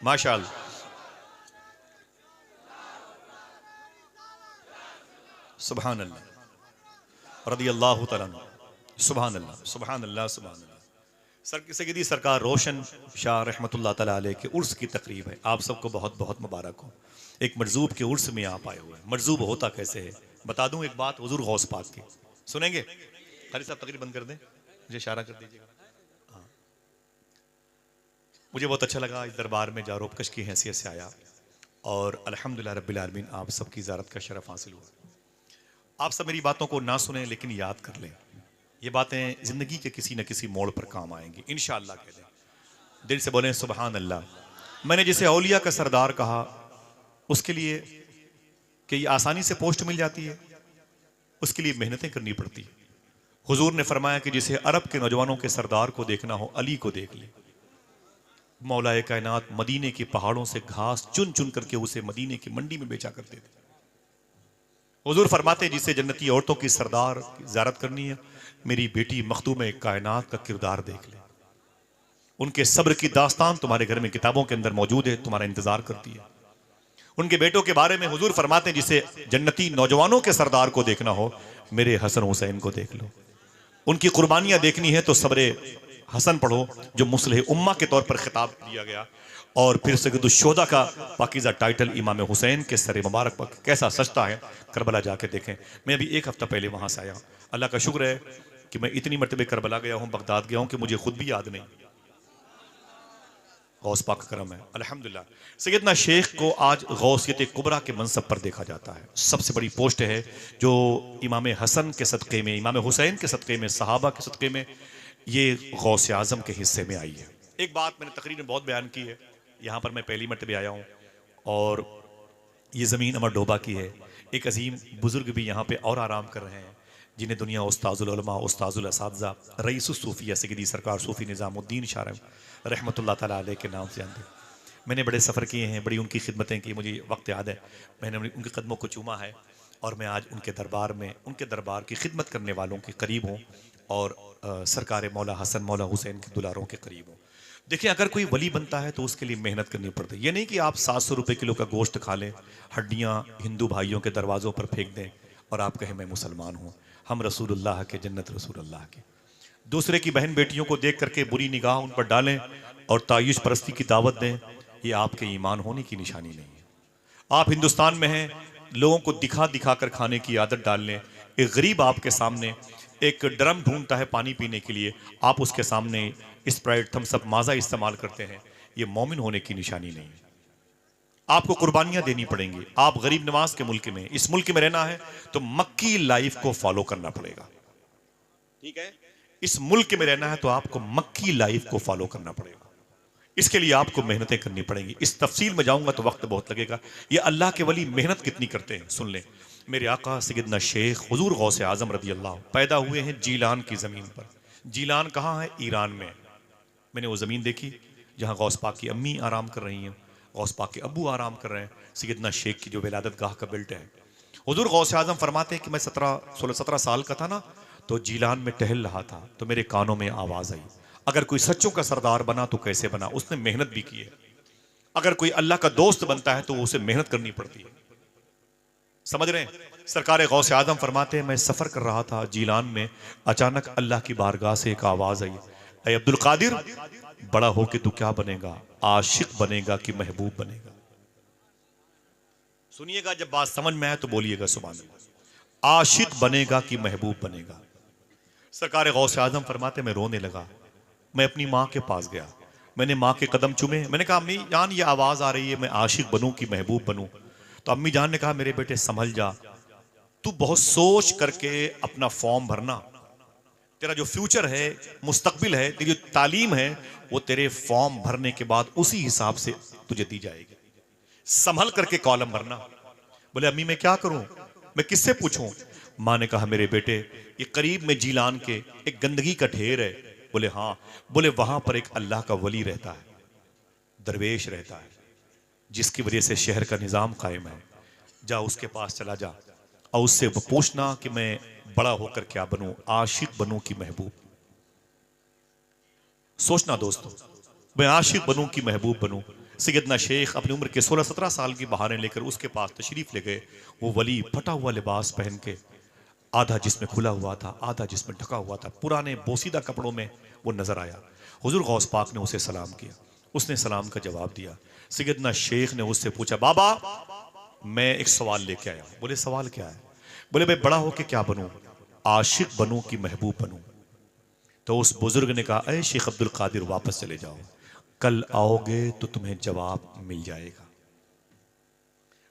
माशाअल्लाह। सुभान अल्लाह रदियल्लाहु तआला अन्हु। सुभान अल्लाह सुभान अल्लाह सुभान अल्लाह। सैयदी सरकार रोशन शाह रहमतुल्लाह तआला अलैह के उर्स की तकरीब है। आप सबको बहुत बहुत मुबारक हो। एक मरजूब के उर्स में आप आए हुए हैं। मरजूब होता कैसे है बता दूं एक बात हुजूर गौस पाक की। सुनेंगे? खाली साहब तकरीर बंद कर दें, मुझे इशारा कर दीजिएगा। हाँ, मुझे बहुत अच्छा लगा इस दरबार में जारोबकश की हैसियत से आया और अल्हम्दुलिल्लाह रब्बिल आलमीन आप सबकी ज़ियारत का शरफ हासिल हुआ। आप सब मेरी बातों को ना सुने लेकिन याद कर लें, ये बातें ज़िंदगी के किसी न किसी मोड़ पर काम आएंगी इंशाअल्लाह। कह दें दिल से बोलें सुभान अल्लाह। मैंने जिसे औलिया का सरदार कहा उसके लिए कि ये आसानी से पोस्ट मिल जाती है, उसके लिए मेहनतें करनी पड़ती है। हुजूर ने फरमाया कि जिसे अरब के नौजवानों के सरदार को देखना हो अली को देख ले। मौलाए कायनात मदीने के पहाड़ों से घास चुन चुन करके उसे मदीने की मंडी में बेचा करते थे। हुजूर फरमाते जिसे जन्नती औरतों की सरदार की ज़ियारत करनी है मेरी बेटी मखदूम कायनात का किरदार देख ले। उनके सब्र की दास्तान तुम्हारे घर में किताबों के अंदर मौजूद है, तुम्हारा इंतजार करती है। उनके बेटों के बारे में हुजूर फरमाते जिसे जन्नती नौजवानों के सरदार को देखना हो मेरे हसन हुसैन को देख लो। उनकी कुर्बानियां देखनी है तो सब्र हसन पढ़ो जो मुस्लिह उम्मा के तौर पर खिताब दिया गया, और फिर सैयदुश्शोहदा का पाकीज़ा टाइटल इमाम हुसैन के सर मुबारक पर कैसा सजता है, करबला जाके देखें। मैं अभी एक हफ्ता पहले वहाँ से आया, अल्लाह का शुक्र है कि मैं इतनी मरतबे करबला गया हूँ, बगदाद गया हूँ कि मुझे खुद भी याद नहीं। गौस पाक करम है अल्हम्दुलिल्लाह। सैयदना शेख को आज गौसियत कुबरा के मनसब पर देखा जाता है, सबसे बड़ी पोस्ट है जो इमाम हसन के सदक़े में, इमाम हुसैन के सदक़े में, सहाबा के सदक़े में ये गौस आज़म के हिस्से में आई है। एक बात मैंने तकरीर में बहुत बयान की है, यहाँ पर मैं पहली मरतबे आया हूँ और ये ज़मीन अमर डोबा की है। एक अजीम बुज़ुर्ग भी यहाँ पे और आराम कर रहे हैं, जिन्हें दुनिया उस्ताज़ुल उलमा, उस्ताज़ुल असातिज़ा, रईसुस सूफ़िया सैयदी सरकार सूफ़ी निज़ामुद्दीन शाह रहमतुल्लाह ताला अलैह के नाम से जानते। मैंने बड़े सफ़र किए हैं, बड़ी उनकी खिदमतें की, मुझे वक्त याद है मैंने उनके कदमों को चूमा है और मैं आज उनके दरबार में, उनके दरबार की खिदमत करने वालों के करीब हूँ और सरकार मौला हसन मौला हुसैन के दुलारों के करीब हूँ। देखिए, अगर कोई वली बनता है तो उसके लिए मेहनत करनी पड़ती है। ये नहीं कि आप 700 रुपये किलो का गोश्त खा लें, हड्डियाँ हिंदू भाइयों के दरवाज़ों पर फेंक दें और आप कहें मैं मुसलमान हूँ, हम रसूलुल्लाह के, जन्नत रसूलुल्लाह के। दूसरे की बहन बेटियों को देख करके बुरी निगाह उन पर डालें और तायुश परस्ती की दावत दें, ये आपके ईमान होने की निशानी नहीं है। आप हिंदुस्तान में हैं, लोगों को दिखा दिखा कर खाने की आदत डाल लें। एक गरीब आपके सामने एक ड्रम ढूंढता है पानी पीने के लिए, आप उसके सामने स्प्राइट, थम्स अप, माज़ा इस्तेमाल करते हैं, ये मोमिन होने की निशानी नहीं है। आपको कुर्बानियां देनी पड़ेंगी। आप गरीब नवाज के मुल्क में, इस मुल्क में रहना है तो मक्की लाइफ को फॉलो करना पड़ेगा, ठीक है। इस मुल्क में रहना है तो आपको मक्की लाइफ को फॉलो करना पड़ेगा, इसके लिए आपको मेहनतें करनी पड़ेंगी। इस तफसील में जाऊंगा तो वक्त बहुत लगेगा। ये अल्लाह के वली मेहनत कितनी करते हैं सुन लें। मेरे आका सैयदना शेख हुजूर गौसे आजम रदी अल्लाह पैदा हुए हैं जीलान की ज़मीन पर। जीलान कहाँ है? ईरान में। मैंने वो ज़मीन देखी जहाँ गौस पाक की अम्मी आराम कर रही हैं, गौस पाक के अब्बू आराम कर रहे हैं, सैयदना शेख की जो विलादत गाह का बेल्ट है। हुजूर गौसे आजम फरमाते हैं कि मैं 16-17 साल का था ना, तो जीलान में टहल रहा था तो मेरे कानों में आवाज़ आई, अगर कोई सच्चों का सरदार बना तो कैसे बना? उसने मेहनत भी की है। अगर कोई अल्लाह का दोस्त बनता है तो उसे मेहनत करनी पड़ती है। समझ रहे हैं? सरकार गौसे आजम फरमाते हैं मैं सफर कर रहा था जीलान में, अचानक अल्लाह की बारगाह से एक आवाज आई, ऐ अब्दुल कादिर, बड़ा होके तू क्या बनेगा? आशिक बनेगा कि महबूब बनेगा? सुनिएगा, जब बात समझ में आए तो बोलिएगा सुभान अल्लाह। आशिक बनेगा कि महबूब बनेगा? सरकार गौसे आजम फरमाते मैं रोने लगा। मैं अपनी माँ के पास गया, मैंने माँ के कदम चूमे, मैंने कहा अम्मी जान ये आवाज़ आ रही है, मैं आशिक बनूं कि महबूब बनूं? तो अम्मी जान ने कहा मेरे बेटे संभल जा, तू बहुत सोच करके अपना फॉर्म भरना, तेरा जो फ्यूचर है, मुस्तकबिल है, तेरी जो तालीम है, वो तेरे फॉर्म भरने के बाद उसी हिसाब से तुझे दी जाएगी, संभल करके कॉलम भरना। बोले अम्मी मैं क्या करूं, मैं किससे पूछूं? माँ ने कहा मेरे बेटे ये करीब में जीलान के एक गंदगी का ढेर है। बोले हाँ। बोले वहां पर एक अल्लाह का वली रहता है, दरवेश रहता है, जिसकी वजह से शहर का निजाम कायम है, जा उसके पास चला जा और उससे पूछना कि मैं बड़ा होकर क्या बनूं, आशिक बनूं कि महबूब? सोचना दोस्तों, मैं आशिक बनूं कि महबूब बनूं? सैयदना शेख अपनी उम्र के 16-17 साल की बहारें लेकर उसके पास तशरीफ ले गए। वो वली फटा हुआ लिबास पहन के, आधा जिसमें खुला हुआ था, आधा जिसमें ढका हुआ था, पुराने बोसीदा कपड़ों में वो नजर आया। हुजूर गौस पाक ने उसे सलाम किया, उसने सलाम का जवाब दिया। सैयदना शेख ने उससे पूछा बाबा मैं एक सवाल लेके आया। बोले सवाल क्या है? बोले मैं बड़ा होके क्या बनूं, आशिक बनूं कि महबूब बनूं? तो उस बुजुर्ग ने कहा अरे शेख अब्दुल कादिर वापस चले जाओ, कल आओगे तो तुम्हें जवाब मिल जाएगा।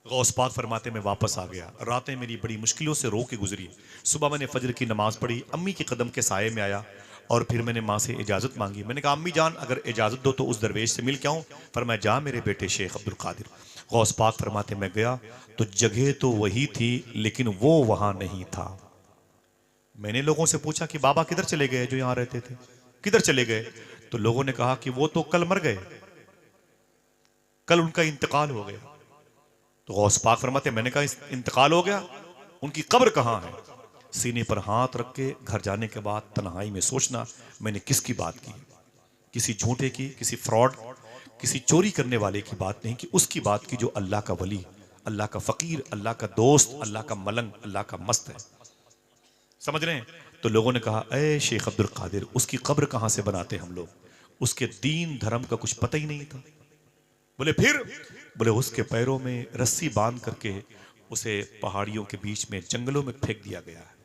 गौस पाक फरमाते मैं वापस आ गया, रातें मेरी बड़ी मुश्किलों से रो के गुजरी। सुबह मैंने फजर की नमाज पढ़ी, अम्मी के कदम के साये में आया और फिर मैंने माँ से इजाज़त मांगी। मैंने कहा अम्मी जान अगर इजाज़त दो तो उस दरवेश से मिल के आऊँ? फरमाया जा मेरे बेटे शेख अब्दुल कादिर। गौस पाक फरमाते मैं गया तो जगह तो वही थी लेकिन वो वहाँ नहीं था। मैंने लोगों से पूछा कि बाबा किधर चले गए जो यहाँ रहते थे, किधर चले गए? तो लोगों ने कहा कि वो तो कल मर गए, कल उनका इंतकाल हो गया। तो गौस पाक फरमाते मैंने कहा इंतकाल हो गया, उनकी कब्र कहाँ है? सीने पर हाथ रख के घर जाने के बाद तन्हाई में सोचना मैंने किसकी बात की, किसी झूठे की, किसी फ्रॉड, किसी चोरी करने वाले की बात नहीं की, उसकी बात की जो अल्लाह का वली, अल्लाह का फकीर, अल्लाह का दोस्त, अल्लाह का मलंग, अल्लाह का मस्त है। समझ रहे हैं? तो लोगों ने कहा, अरे शेख अब्दुल कादिर, उसकी कब्र कहाँ से बनाते हम लोग, उसके दीन धर्म का कुछ पता ही नहीं था। बोले फिर? बोले उसके पैरों में रस्सी बांध करके उसे पहाड़ियों के बीच में जंगलों में फेंक दिया गया है।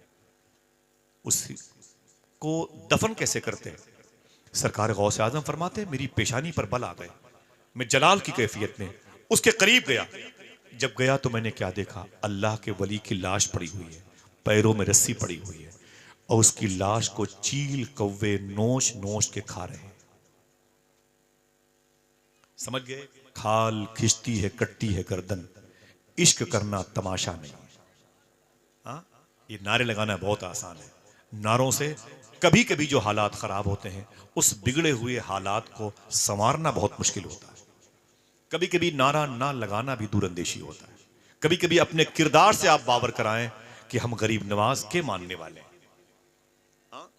उसको दफन कैसे करते हैं? सरकार गौसे आजम फरमाते, मेरी पेशानी पर बल आ गए, मैं जलाल की कैफियत में उसके करीब गया। जब गया तो मैंने क्या देखा, अल्लाह के वली की लाश पड़ी हुई है, पैरों में रस्सी पड़ी हुई है, और उसकी लाश को चील कौवे नोच नोच के खा रहे हैं। समझ गए? खाल खिंचती है, कटती है गर्दन, इश्क करना तमाशा नहीं। हाँ, ये नारे लगाना बहुत आसान है। नारों से कभी कभी जो हालात खराब होते हैं, उस बिगड़े हुए हालात को संवारना बहुत मुश्किल होता है। कभी कभी नारा ना लगाना भी दूरंदेशी होता है। कभी कभी अपने किरदार से आप बावर कराएं कि हम गरीब नवाज के मानने वाले हैं। हाँ?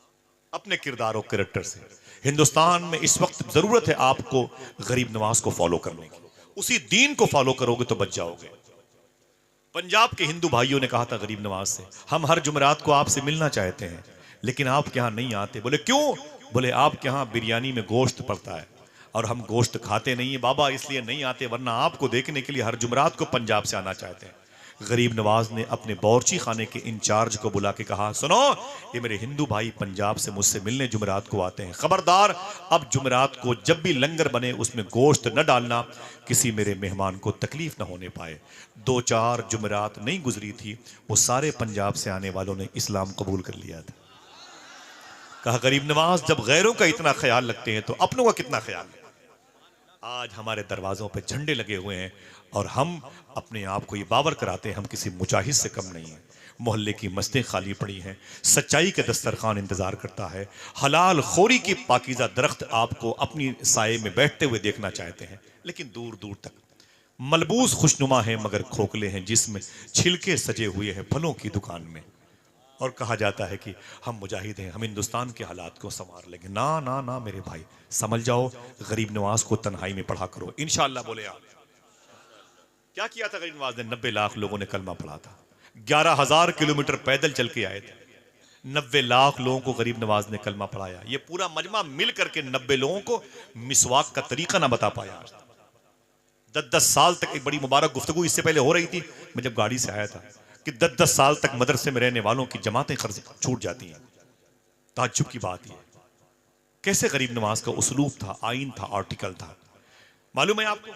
अपने किरदार और कैरेक्टर से। हिंदुस्तान में इस वक्त जरूरत है आपको गरीब नवाज को फॉलो करने की। उसी दीन को फॉलो करोगे तो बच जाओगे। पंजाब के हिंदू भाइयों ने कहा था गरीब नवाज से, हम हर जुमेरात को आपसे मिलना चाहते हैं, लेकिन आपके यहां नहीं आते। बोले क्यों? बोले आपके यहां बिरयानी में गोश्त पड़ता है और हम गोश्त खाते नहीं है बाबा, इसलिए नहीं आते, वरना आपको देखने के लिए हर जुमेरात को पंजाब से आना चाहते हैं। गरीब नवाज ने अपने बावर्ची खाने के इंचार्ज को बुला के कहा, सुनो, ये मेरे हिंदू भाई पंजाब से मुझसे मिलने जुमेरात को आते हैं, खबरदार अब जुमेरात को जब भी लंगर बने उसमें गोश्त न डालना, किसी मेरे मेहमान को तकलीफ न होने पाए। 2-4 जुमेरात नहीं गुजरी थी, वो सारे पंजाब से आने वालों ने इस्लाम कबूल कर लिया था। कहा गरीब नवाज जब गैरों का इतना ख्याल रखते हैं तो अपनों का कितना ख्याल है। आज हमारे दरवाजों पे झंडे लगे हुए हैं और हम अपने आप को ये बावर कराते हैं हम किसी मुजाहिद से कम नहीं है। मोहल्ले की मस्तें खाली पड़ी हैं, सच्चाई का दस्तरखान इंतजार करता है, हलाल खोरी की पाकीज़ा दरख्त आपको अपनी साये में बैठते हुए देखना चाहते हैं, लेकिन दूर दूर तक मलबूस खुशनुमा है मगर खोखले हैं, जिसमें छिलके सजे हुए हैं फलों की दुकान में। और कहा जाता है कि हम मुजाहिद हैं, हम हिंदुस्तान के हालात को संवार लेंगे। ना ना ना मेरे भाई, समझ जाओ, गरीब नवाज को तन्हाई में पढ़ा करो, इंशाअल्लाह। बोले आप क्या किया था गरीब नवाज ने? 90 लाख लोगों ने कलमा पढ़ा था, 11,000 किलोमीटर पैदल चल के आए थे, 90 लाख लोगों को गरीब नवाज ने कलमा पढ़ाया। ये पूरा मजमा मिल करके 90 लोगों को मिसवाक का तरीका ना बता पाया। 10-10 साल तक एक बड़ी मुबारक गुफ्तगू इससे पहले हो रही थी, मैं जब गाड़ी से आया था, कि 10-10 साल तक मदरसे में रहने वालों की जमातें कर्ज छूट जाती हैं। ताज्जुब की बात यह, कैसे गरीब नवाज का उस्लूब था, आइन था, आर्टिकल था। मालूम है आपको